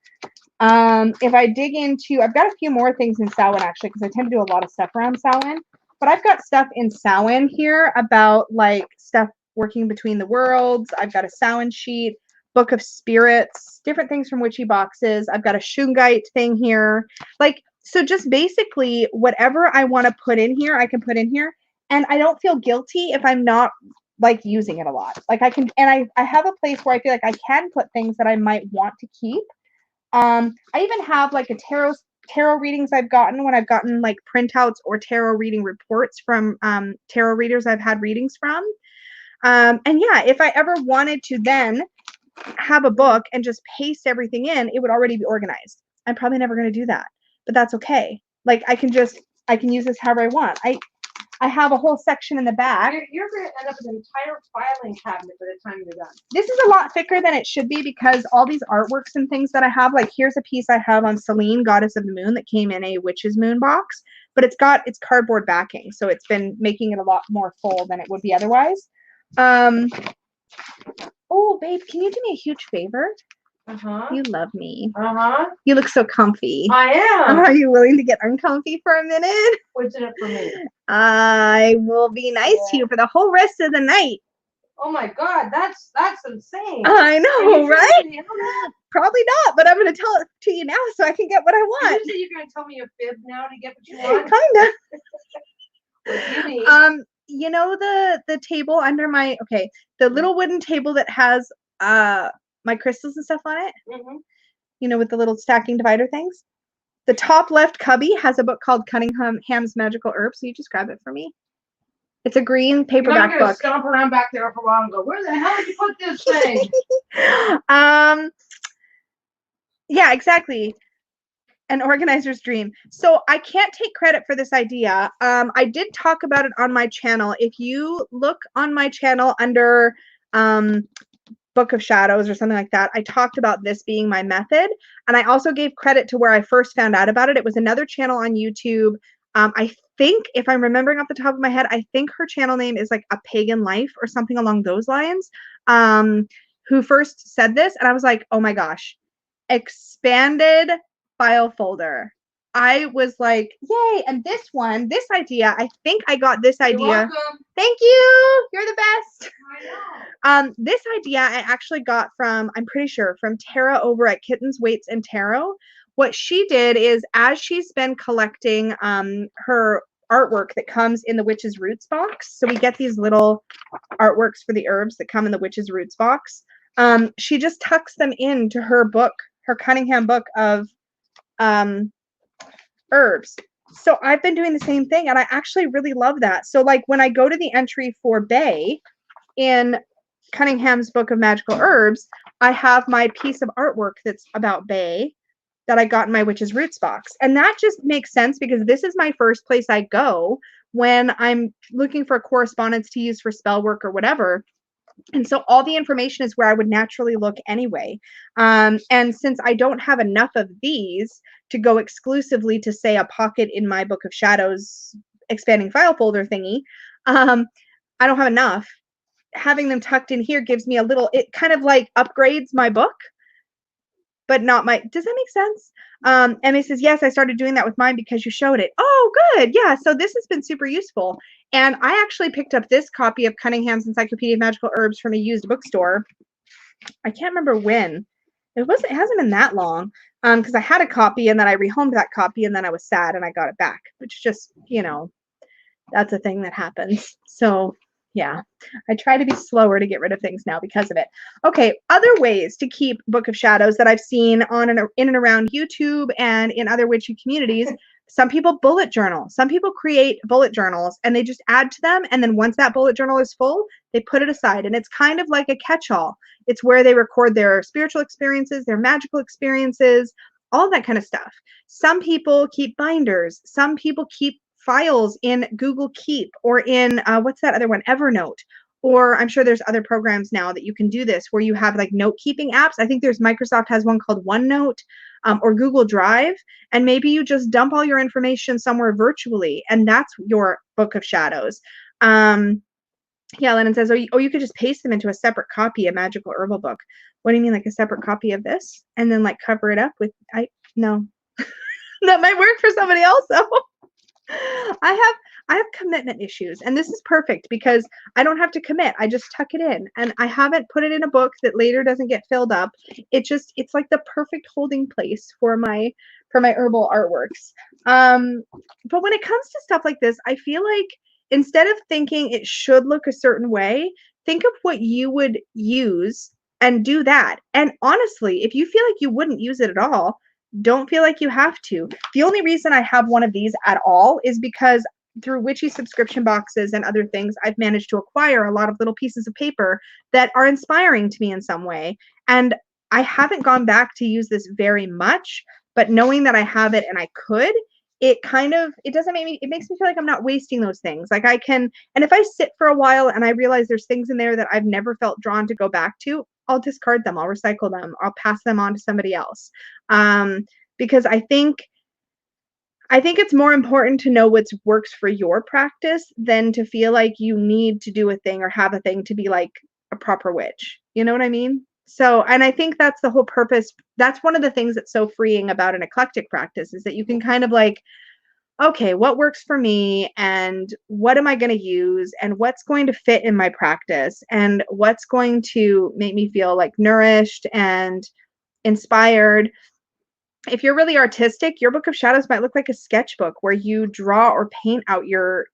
If I dig into, I've got a few more things in Samhain actually because I tend to do a lot of stuff around Samhain, but I've got stuff in Samhain here about like stuff working between the worlds. I've got a Samhain sheet, Book of Spirits, different things from witchy boxes. I've got a Shungite thing here. Like, so just basically whatever I want to put in here, I can put in here. And I don't feel guilty if I'm not like using it a lot. Like I can, and I have a place where I feel like I can put things that I might want to keep. I even have like a tarot readings I've gotten when I've gotten like printouts or tarot reading reports from tarot readers I've had readings from. And yeah, if I ever wanted to then have a book and just paste everything in, it would already be organized. I'm probably never going to do that, but that's okay. Like I can use this however I want. I have a whole section in the back. You're going to end up with an entire filing cabinet by the time you're done. This is a lot thicker than it should be because all these artworks and things that I have, like here's a piece I have on Selene, Goddess of the Moon, that came in a Witch's Moon box, but it's got its cardboard backing, so it's been making it a lot more full than it would be otherwise. Oh, babe, can you do me a huge favor? Uh-huh. You love me. Uh-huh. You look so comfy. I am. Are you willing to get uncomfy for a minute? What's in it for me? I will be nice to you for the whole rest of the night. Oh my God, that's insane. I know, right? Probably not, but I'm going to tell it to you now so I can get what I want. You say you're going to tell me your fib now to get what you want? Kinda. What do you need? You know the table under my, the little wooden table that has my crystals and stuff on it, you know, with the little stacking divider things. The top left cubby has a book called Cunningham's Magical Herbs. So you just grab it for me. It's a green paperback book. I'm gonna stomp around back there for a while and go, where the hell did you put this thing? Yeah, exactly. An organizer's dream. So I can't take credit for this idea. I did talk about it on my channel. If you look on my channel under Book of Shadows or something like that, I talked about this being my method. And I also gave credit to where I first found out about it. It was another channel on YouTube. I think, if I'm remembering off the top of my head, I think her channel name is like A Pagan Life or something along those lines, who first said this. And I was like, oh my gosh, expanded file folder. I was like, yay. And this one, this idea, I think I got this idea. You're welcome. Thank you. You're the best. I know. This idea I actually got from, I'm pretty sure, from Tara over at Kittens, Weights, and Tarot. What she did is, as she's been collecting her artwork that comes in the Witch's Roots box, so we get these little artworks for the herbs that come in the Witch's Roots box, she just tucks them into her book, her Cunningham book of herbs. So I've been doing the same thing, and I actually really love that. So like when I go to the entry for Bay in Cunningham's book of magical herbs, I have my piece of artwork that's about Bay that I got in my Witch's Roots box. And that just makes sense because this is my first place I go when I'm looking for correspondence to use for spell work or whatever. And so all the information is where I would naturally look anyway. And since I don't have enough of these to go exclusively to, say, a pocket in my Book of Shadows expanding file folder thingy, I don't have enough. Having them tucked in here gives me a little, it kind of like upgrades my book, but not my, does that make sense? Emma says, yes, I started doing that with mine because you showed it. Oh, good. Yeah. So this has been super useful. And I actually picked up this copy of Cunningham's Encyclopedia of Magical Herbs from a used bookstore. I can't remember when. It hasn't been that long. Because I had a copy and then I rehomed that copy and then I was sad and I got it back, which just, that's a thing that happens. So yeah, I try to be slower to get rid of things now because of it. Okay, other ways to keep Book of Shadows that I've seen on and in and around YouTube and in other witchy communities. Some people bullet journal. Some people create bullet journals and they just add to them. And then once that bullet journal is full, they put it aside. And it's kind of like a catch-all. It's where they record their spiritual experiences, their magical experiences, all that kind of stuff. Some people keep binders. Some people keep files in Google Keep or in, what's that other one? Evernote. Or I'm sure there's other programs now that you can do this where you have like note-keeping apps. I think Microsoft has one called OneNote or Google Drive. And maybe you just dump all your information somewhere virtually. And that's your Book of Shadows. Yeah, Lennon says, oh, you could just paste them into a separate copy, a magical herbal book. What do you mean, like a separate copy of this? And then like cover it up with, no. That might work for somebody else though. I have commitment issues, and this is perfect because I don't have to commit. I just tuck it in, and I haven't put it in a book that later doesn't get filled up. It's like the perfect holding place for my herbal artworks. But when it comes to stuff like this, I feel like instead of thinking it should look a certain way, think of what you would use and do that. And honestly, if you feel like you wouldn't use it at all, don't feel like you have to. The only reason I have one of these at all is because through witchy subscription boxes and other things, I've managed to acquire a lot of little pieces of paper that are inspiring to me in some way. And I haven't gone back to use this very much, but knowing that I have it and I could, it makes me feel like I'm not wasting those things. Like I can, and if I sit for a while and I realize there's things in there that I've never felt drawn to go back to, I'll discard them. I'll recycle them. I'll pass them on to somebody else. Because I think it's more important to know what works for your practice than to feel like you need to do a thing or have a thing to be like a proper witch. You know what I mean? So, and I think that's the whole purpose. That's one of the things that's so freeing about an eclectic practice is that you can kind of like, okay, what works for me and what am I going to use and what's going to fit in my practice and what's going to make me feel like nourished and inspired. If you're really artistic, your Book of Shadows might look like a sketchbook where you draw or paint out your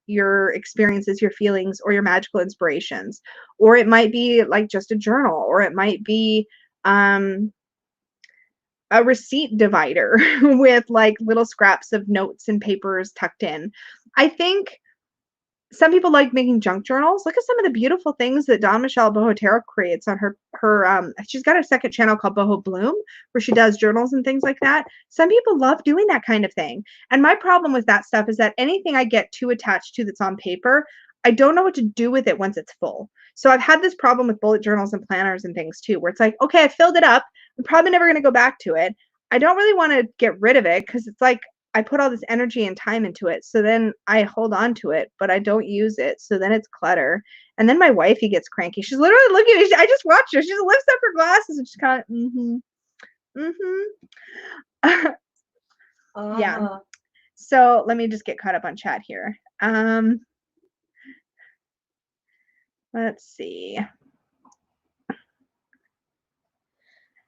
experiences, your feelings, or your magical inspirations. Or it might be like just a journal, or it might be a receipt divider with like little scraps of notes and papers tucked in. I think Some people like making junk journals. Look at some of the beautiful things that Dawn Michelle Boho Tarot creates on her she's got a second channel called Boho Bloom where she does journals and things like that. Some people love doing that kind of thing. And my problem with that stuff is that anything I get too attached to that's on paper, I don't know what to do with it once it's full. So I've had this problem with bullet journals and planners and things too, where it's like, okay, I filled it up. I'm probably never going to go back to it. I don't really want to get rid of it because it's like I put all this energy and time into it. So then I hold on to it, but I don't use it. So then it's clutter. And then my wifey gets cranky. She's literally looking at me. I just watched her. She just lifts up her glasses and she's kind of, yeah. So let me just get caught up on chat here. Let's see.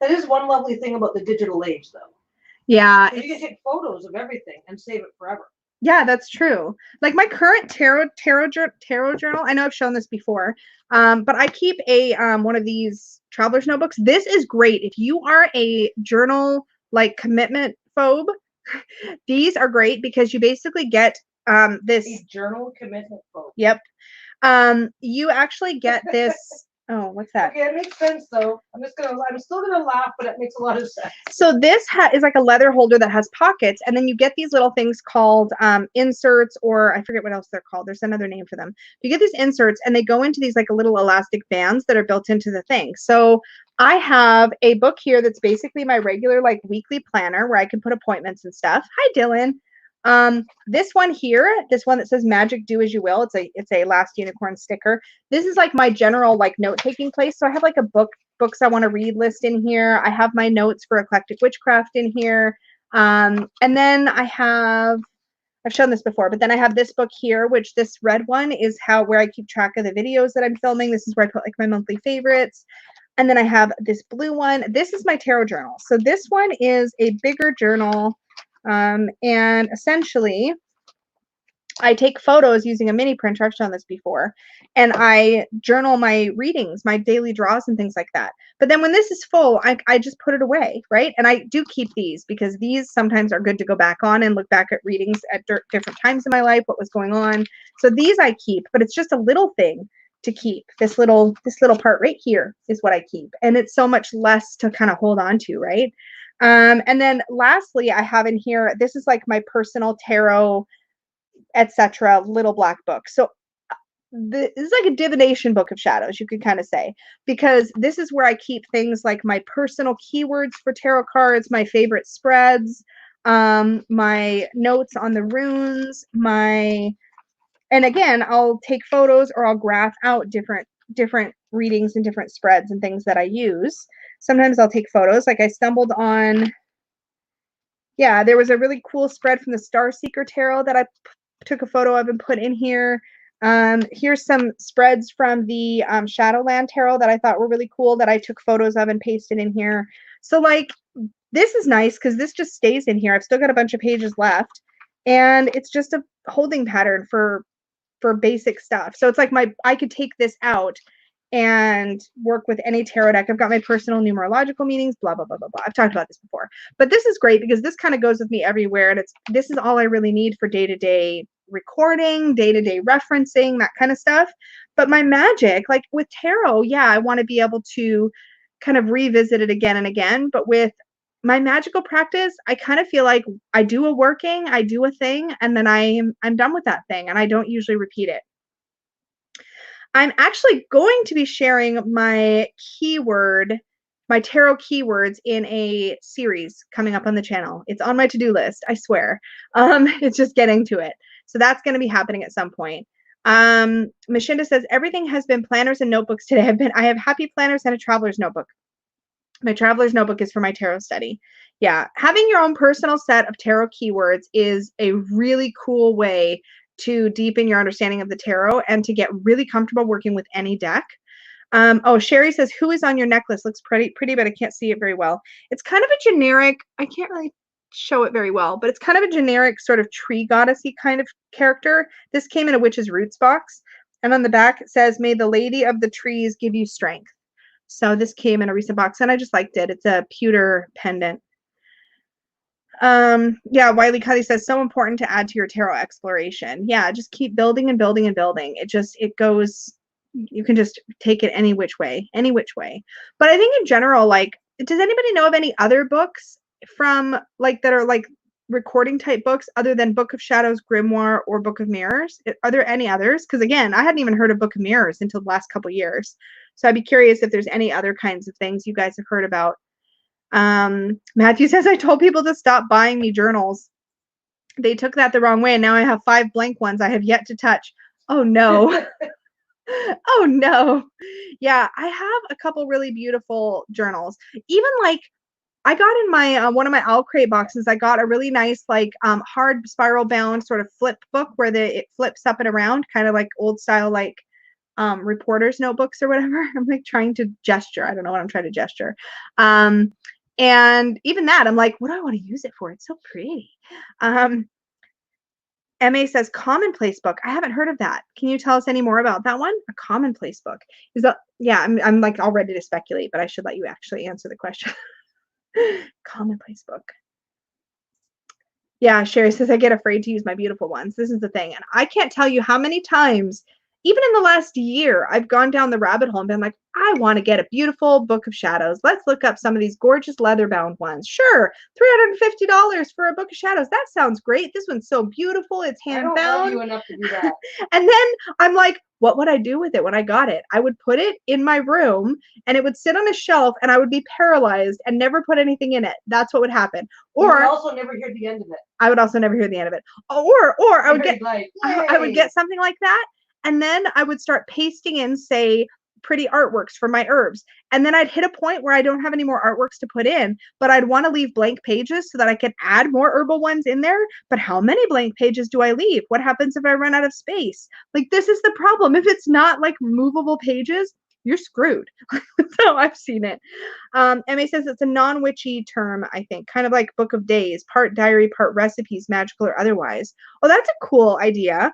That is one lovely thing about the digital age, though. Yeah. You can take photos of everything and save it forever. Yeah, that's true. Like my current tarot journal, I know I've shown this before, but I keep a one of these traveler's notebooks. This is great if you are a journal like commitment phobe. These are great because you basically get this a journal commitment phobe. Yep. You actually get this. Oh, what's that? Okay, it makes sense though. I'm still gonna laugh, but it makes a lot of sense. So this is like a leather holder that has pockets, and then you get these little things called inserts, or I forget what else they're called. There's another name for them. You get these inserts, and they go into these like little elastic bands that are built into the thing. So I have a book here that's basically my regular like weekly planner where I can put appointments and stuff. Hi, Dylan. This one here, this one that says magic do as you will, it's a last unicorn sticker. This is like my general like note-taking place. So I have like a books I want to read list in here. I have my notes for Eclectic Witchcraft in here. And then I've shown this before, but then I have this book here, which this red one is where I keep track of the videos that I'm filming. This is where I put like my monthly favorites. And then I have this blue one. This is my tarot journal. So this one is a bigger journal. And essentially, I take photos using a mini printer. I've shown this before, and I journal my readings, my daily draws, and things like that. But then when this is full, I just put it away, right? And I do keep these because these sometimes are good to go back on and look back at readings at different times in my life, what was going on. So these I keep, but it's just a little thing to keep. This little part right here is what I keep, and it's so much less to kind of hold on to, right? And then lastly, I have in here, this is like my personal tarot, etc. little black book. So this is like a divination book of shadows, you could kind of say, because this is where I keep things like my personal keywords for tarot cards, my favorite spreads, my notes on the runes, and again, I'll take photos or I'll graph out different readings and different spreads and things that I use. Sometimes I'll take photos. Like I stumbled on, yeah, there was a really cool spread from the Star Seeker Tarot that I took a photo of and put in here. Here's some spreads from the Shadowland Tarot that I thought were really cool that I took photos of and pasted in here. So like, this is nice because this just stays in here. I've still got a bunch of pages left, and it's just a holding pattern for basic stuff. So it's like I could take this out and work with any tarot deck. I've got my personal numerological meanings, blah, blah, blah, blah, blah. I've talked about this before. But this is great because this kind of goes with me everywhere. And this is all I really need for day-to-day recording, day-to-day referencing, that kind of stuff. But my magic, like with tarot, yeah, I want to be able to kind of revisit it again and again. But with my magical practice, I kind of feel like I do a working, I do a thing, and then I'm done with that thing, and I don't usually repeat it. I'm actually going to be sharing my tarot keywords in a series coming up on the channel. It's on my to-do list, I swear. It's just getting to it. So that's going to be happening at some point. Mashinda says, everything has been planners and notebooks today. I have happy planners and a traveler's notebook. My traveler's notebook is for my tarot study. Yeah, having your own personal set of tarot keywords is a really cool way to deepen your understanding of the tarot and to get really comfortable working with any deck. Oh, Sherry says, who is on your necklace? Looks pretty, but I can't see it very well. It's kind of a generic, I can't really show it very well, but it's kind of a generic sort of tree goddessy kind of character. This came in a witch's roots box. And on the back it says, may the lady of the trees give you strength. So this came in a recent box and I just liked it. It's a pewter pendant. Yeah, Wiley Cuddy says so important to add to your tarot exploration. Yeah, just keep building and building and building. It goes, you can just take it any which way, any which way. But I think in general, like, does anybody know of any other books from like that are like recording type books other than Book of Shadows, Grimoire, or Book of Mirrors? Are there any others? Because again, I hadn't even heard of Book of Mirrors until the last couple years. So I'd be curious if there's any other kinds of things you guys have heard about. Matthew says, I told people to stop buying me journals. They took that the wrong way, and now I have 5 blank ones I have yet to touch. Oh no. Oh no. Yeah, I have a couple really beautiful journals. Even like I got in my one of my Owl Crate boxes, I got a really nice like hard spiral bound sort of flip book where it flips up and around, kind of like old style like reporters notebooks or whatever. I'm like trying to gesture. I don't know what I'm trying to gesture. And even that, I'm like, what do I want to use it for? It's so pretty. MA says commonplace book. I haven't heard of that. Can you tell us any more about that one? A commonplace book. Is that, yeah, I'm like all ready to speculate, but I should let you actually answer the question. Commonplace book. Yeah, Sherry says I get afraid to use my beautiful ones. This is the thing. And I can't tell you how many times, even in the last year, I've gone down the rabbit hole and been like, I want to get a beautiful Book of Shadows. Let's look up some of these gorgeous leather-bound ones. Sure, $350 for a Book of Shadows. That sounds great. This one's so beautiful. It's hand-bound. I don't love you enough to do that. And then I'm like, what would I do with it when I got it? I would put it in my room and it would sit on a shelf and I would be paralyzed and never put anything in it. That's what would happen. Or you would also never hear the end of it. I would also never hear the end of it. Or I would get like, I would get something like that, and then I would start pasting in, say, pretty artworks for my herbs. And then I'd hit a point where I don't have any more artworks to put in, but I'd want to leave blank pages so that I could add more herbal ones in there. But how many blank pages do I leave? What happens if I run out of space? Like, this is the problem. If it's not like movable pages, you're screwed. So I've seen it. MA says it's a non-witchy term, I think, kind of like Book of Days, part diary, part recipes, magical or otherwise. Oh, that's a cool idea.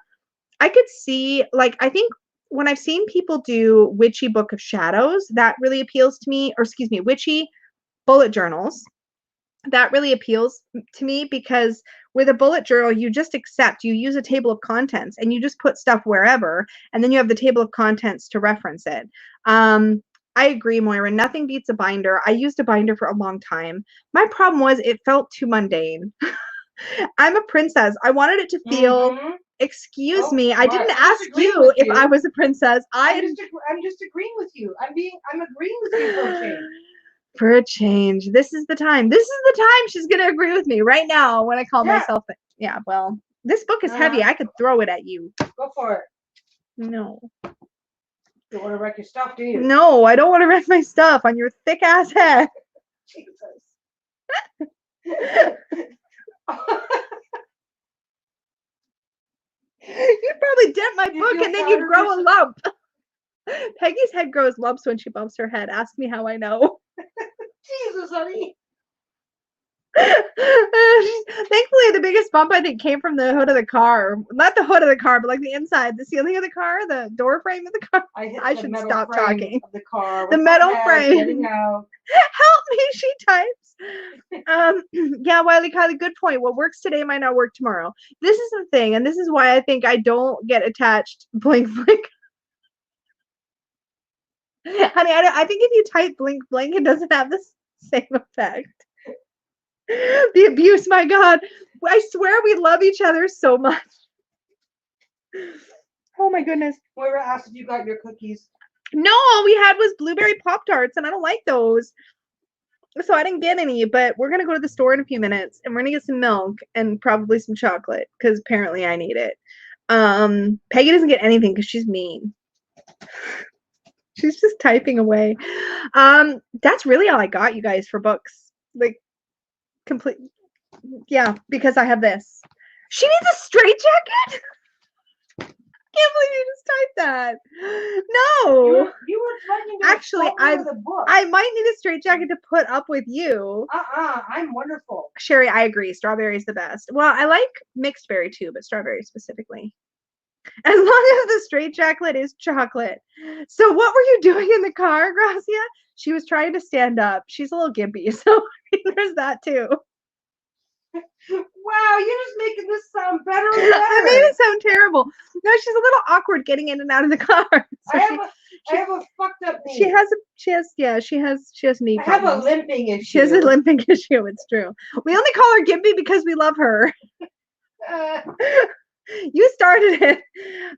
I could see, like, I think when I've seen people do witchy Book of Shadows, that really appeals to me, or excuse me, witchy bullet journals. That really appeals to me because with a bullet journal, you just accept, you use a table of contents and you just put stuff wherever, and then you have the table of contents to reference it. I agree, Moira. Nothing beats a binder. I used a binder for a long time. My problem was it felt too mundane. I'm a princess. I wanted it to feel, excuse me, I didn't ask you if I was a princess. I'm just agreeing with you. I'm agreeing with you for a change. For a change. This is the time. This is the time she's going to agree with me right now when I call myself. Yeah, well, this book is heavy. I could throw it at you. Go for it. No. You want to wreck your stuff, do you? No, I don't want to wreck my stuff on your thick ass head. Jesus. You'd probably dent my book and then you'd grow a lump. Peggy's head grows lumps when she bumps her head. Ask me how I know. Jesus, honey. Thankfully, the biggest bump I think came from the hood of the car. Not the hood of the car, but like the inside, the ceiling of the car, the door frame of the car. I should stop talking. Of the car. The metal frame. Help me, she types. Yeah, Wiley Kylie, good point. What works today might not work tomorrow. This is the thing, and this is why I think I don't get attached blink blink. Honey, I think if you type blink blink, it doesn't have the same effect. The abuse, my God. I swear we love each other so much. Oh my goodness. Moira asked if you got your cookies. No, all we had was blueberry Pop-Tarts, and I don't like those. So I didn't get any, but we're going to go to the store in a few minutes, and we're going to get some milk and probably some chocolate, because apparently I need it. Peggy doesn't get anything because she's mean. She's just typing away. That's really all I got, you guys, for books. Like, complete. Yeah, because I have this. She needs a straitjacket? Can't believe you just typed that. No. You were threatening to actually, the book. I might need a straitjacket to put up with you. I'm wonderful. Sherry, I agree. Strawberry is the best. Well, I like mixed berry too, but strawberry specifically. As long as the straitjacket is chocolate. So what were you doing in the car, Gracia? She was trying to stand up. She's a little gimpy, so there's that too. Wow, you're just making this sound better and I made better. it sound terrible. No, she's a little awkward getting in and out of the car. So I have a fucked up knee. she has knee I have a problems. limping issue. She has a limping issue. It's true. We only call her Gimpy because we love her. You started it.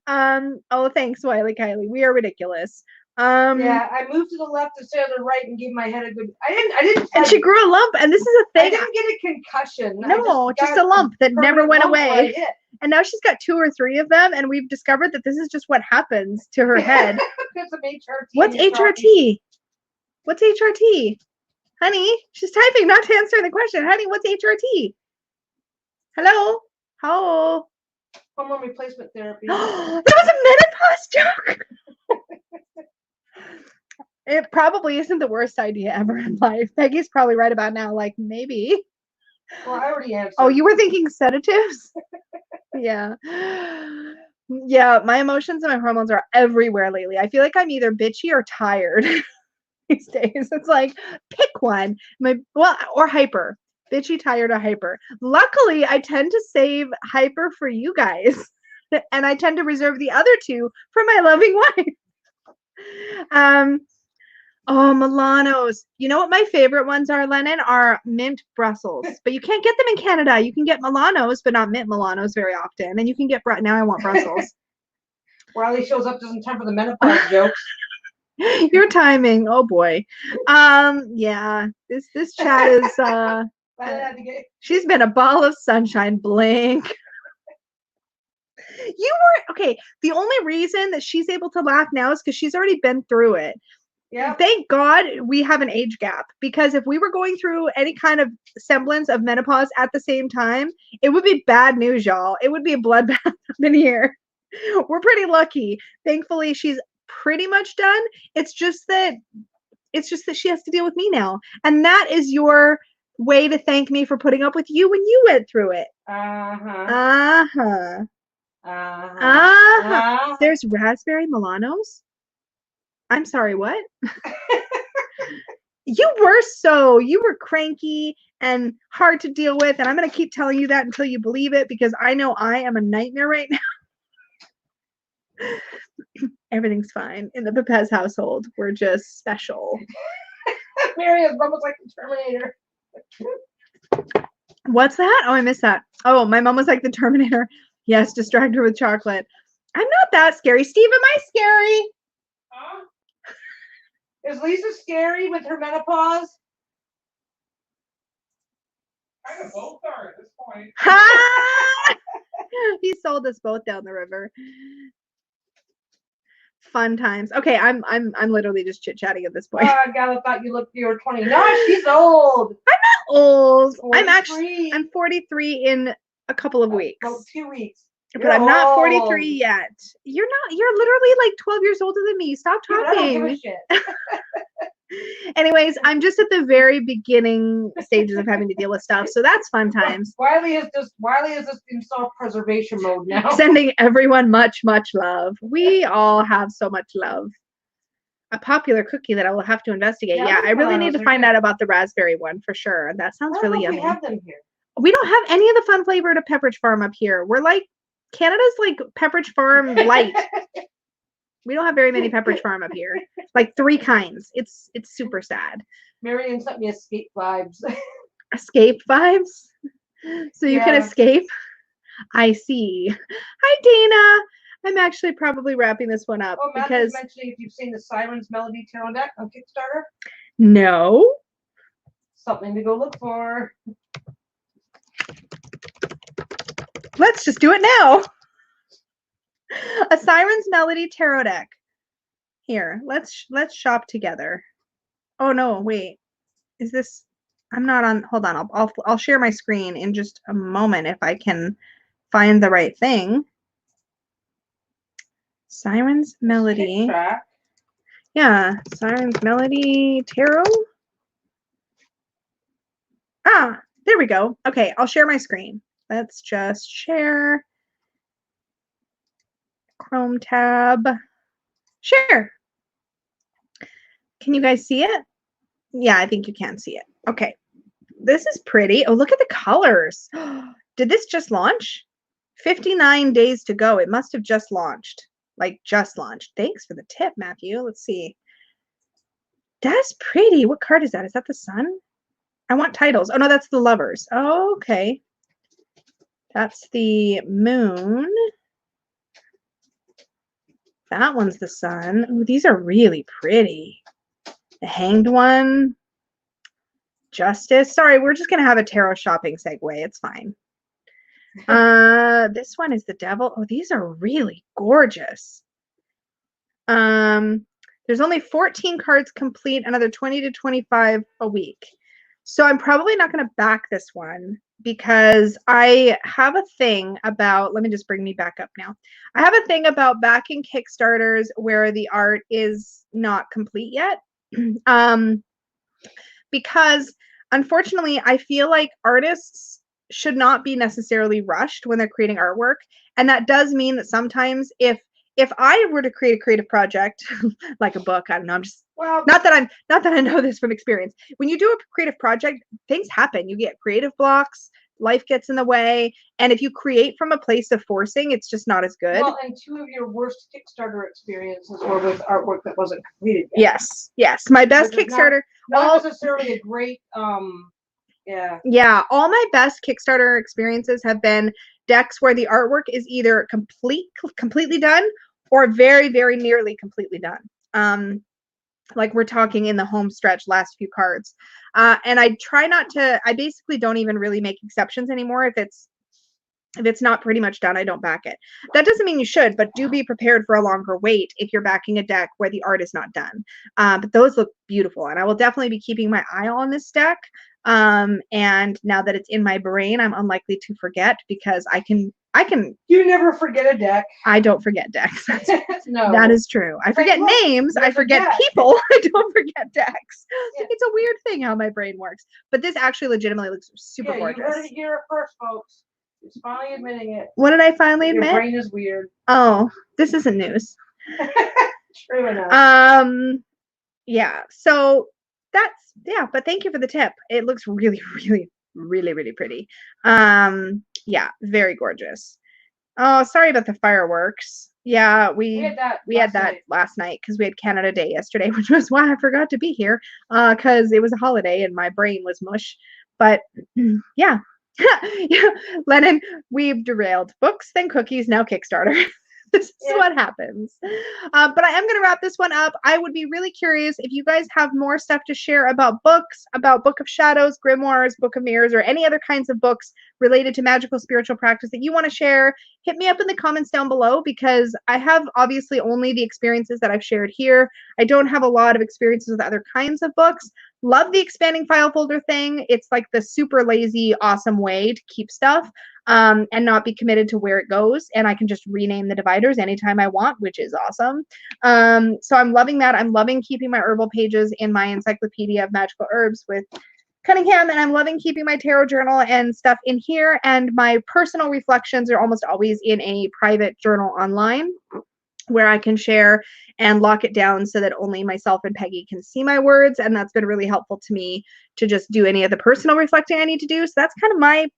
Oh, thanks, Wiley Kylie. We are ridiculous. Yeah, I moved to the left instead of the right and gave my head a good. I didn't. And she grew a lump, and this is a I thing. didn't get a concussion. No, just a lump that never went away. And now she's got 2 or 3 of them, and we've discovered that this is just what happens to her head. What's HRT? What's HRT? Honey, she's typing, not to answer the question. Honey, what's HRT? Hello? How? Hormone replacement therapy. That was a menopause joke. It probably isn't the worst idea ever in life. Peggy's probably right about now, like, maybe. Well, I already answered. Oh, you were thinking sedatives? Yeah. Yeah, my emotions and my hormones are everywhere lately. I feel like I'm either bitchy or tired these days. It's like, pick one. Or hyper. Bitchy, tired, or hyper. Luckily, I tend to save hyper for you guys. And I tend to reserve the other 2 for my loving wife. Oh, Milanos. You know what my favorite ones are, Lennon? Are mint Brussels. But you can't get them in Canada. You can get Milanos, but not mint Milanos very often. And you can get, now I want Brussels. Riley shows up just in time for the menopause jokes. Your timing. Oh, boy. Yeah. This chat is, she's been a ball of sunshine. Blink. Okay. The only reason that she's able to laugh now is because she's already been through it. Yeah. Thank God we have an age gap, because if we were going through any kind of semblance of menopause at the same time, it would be bad news, y'all. It would be a bloodbath up in here. We're pretty lucky. Thankfully, she's pretty much done. It's just that she has to deal with me now. And that is your way to thank me for putting up with you when you went through it. There's raspberry Milanos. I'm sorry, what? You were cranky and hard to deal with, and I'm going to keep telling you that until you believe it, because I know I am a nightmare right now. Everything's fine in the Pepez household. We're just special. Maria's mom was like the Terminator. What's that? Oh, I missed that. Oh, my mom was like the Terminator. Yes, distract her with chocolate. I'm not that scary. Steve, am I scary? Huh? Is Lisa scary with her menopause? Kind of both are at this point. He sold us both down the river. Fun times. Okay, I'm literally just chit-chatting at this point. Oh, Gala thought you were 20. No, she's old. I'm not old. 43. I'm 43 in a couple of weeks. About 2 weeks. But I'm not 43 yet. You're literally like 12 years older than me. Stop talking. I don't give a shit. Anyways, I'm just at the very beginning stages of having to deal with stuff, so that's fun times. Wiley is just in self-preservation mode now. Sending everyone much, much love. We all have so much love. A popular cookie that I will have to investigate. Yeah, I really need to find out about the raspberry one for sure. That sounds really yummy. We have them here. We don't have any of the fun flavored of Pepperidge Farm up here. We're like Canada's like Pepperidge Farm light. We don't have very many Pepperidge Farm up here. Like 3 kinds. It's super sad. Marion sent me escape vibes. Escape vibes? So you can escape? I see. Hi, Dana. I'm actually probably wrapping this one up because mentioning if you've seen the Sirens Melody Tarot deck on Kickstarter. No. Something to go look for. Let's just do it now. A Siren's Melody tarot deck. Here, let's shop together. Oh no, wait. Is this? I'm not on. Hold on. I'll share my screen in just a moment if I can find the right thing. Siren's Melody. Yeah, Siren's Melody tarot. Ah, there we go. Okay, I'll share my screen. Let's just share. Chrome tab. Share. Can you guys see it? Yeah, I think you can see it. Okay. This is pretty. Oh, look at the colors. Did this just launch? 59 days to go. It must have just launched. Like just launched. Thanks for the tip, Matthew. Let's see. That's pretty. What card is that? Is that the sun? I want titles. Oh no, that's the lovers. Oh, okay. That's the moon. That one's the sun. Oh, these are really pretty. The hanged one. Justice. Sorry, we're just gonna have a tarot shopping segue. It's fine. This one is the devil. Oh, these are really gorgeous. There's only 14 cards complete, another 20 to 25 a week. So I'm probably not going to back this one because I have a thing about, let me just bring me back up now. I have a thing about backing Kickstarters where the art is not complete yet. Because unfortunately, I feel like artists should not be necessarily rushed when they're creating artwork. And that does mean that sometimes if I were to create a creative project, like a book, I don't know, I'm just, well, not that I know this from experience. When you do a creative project, things happen. You get creative blocks, life gets in the way. And if you create from a place of forcing, it's just not as good. Well, and 2 of your worst Kickstarter experiences were with artwork that wasn't completed yet. Yes. My best Kickstarter. Not necessarily a great, Yeah, all my best Kickstarter experiences have been decks where the artwork is either completely done or very, very nearly completely done. Like we're talking in the home stretch, last few cards. And I try not to, I basically don't even really make exceptions anymore. If it's not pretty much done, I don't back it. That doesn't mean you should, but do be prepared for a longer wait if you're backing a deck where the art is not done. But those look beautiful, and I will definitely be keeping my eye on this deck. And now that it's in my brain, I'm unlikely to forget because I can. You never forget a deck. I don't forget decks. No. That is true. I forget names. I forget people. I don't forget decks. Yeah. It's a weird thing how my brain works. But this actually legitimately looks super gorgeous. You heard it here first, folks. It's finally admitting it. What did I finally admit? Your brain is weird. Oh, this isn't news. True enough. Yeah. So that's, yeah, but thank you for the tip. It looks really, really, really, really pretty. Yeah, very gorgeous. Oh, sorry about the fireworks. Yeah, we had that last night because we had Canada Day yesterday, which was why I forgot to be here, because it was a holiday and my brain was mush. But yeah. Yeah, Lennon, we've derailed. Books, then cookies, now Kickstarter. This is what happens. But I am going to wrap this one up. I would be really curious if you guys have more stuff to share about books, about Book of Shadows, Grimoires, Book of Mirrors, or any other kinds of books related to magical spiritual practice that you want to share. Hit me up in the comments down below because I have obviously only the experiences that I've shared here. I don't have a lot of experiences with other kinds of books. Love the expanding file folder thing. It's like the super lazy, awesome way to keep stuff. And not be committed to where it goes. And I can just rename the dividers anytime I want, which is awesome. So I'm loving that. I'm loving keeping my herbal pages in my encyclopedia of magical herbs with Cunningham, and I'm loving keeping my tarot journal and stuff in here. And my personal reflections are almost always in a private journal online where I can share and lock it down so that only myself and Peggy can see my words. And that's been really helpful to me to just do any of the personal reflecting I need to do. So that's kind of my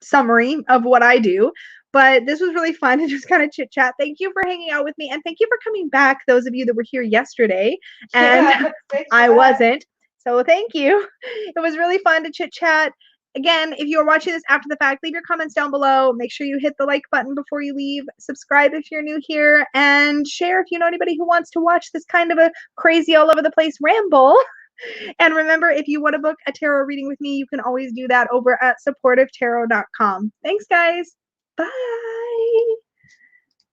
summary of what I do. But this was really fun to just kind of chit chat. Thank you for hanging out with me, and thank you for coming back, those of you that were here yesterday and I wasn't. So thank you. It was really fun to chit chat. Again, if you are watching this after the fact, leave your comments down below. Make sure you hit the like button before you leave. Subscribe if you're new here, and share if you know anybody who wants to watch this kind of a crazy all over the place ramble. And remember, if you want to book a tarot reading with me, you can always do that over at supportivetarot.com. Thanks, guys. Bye.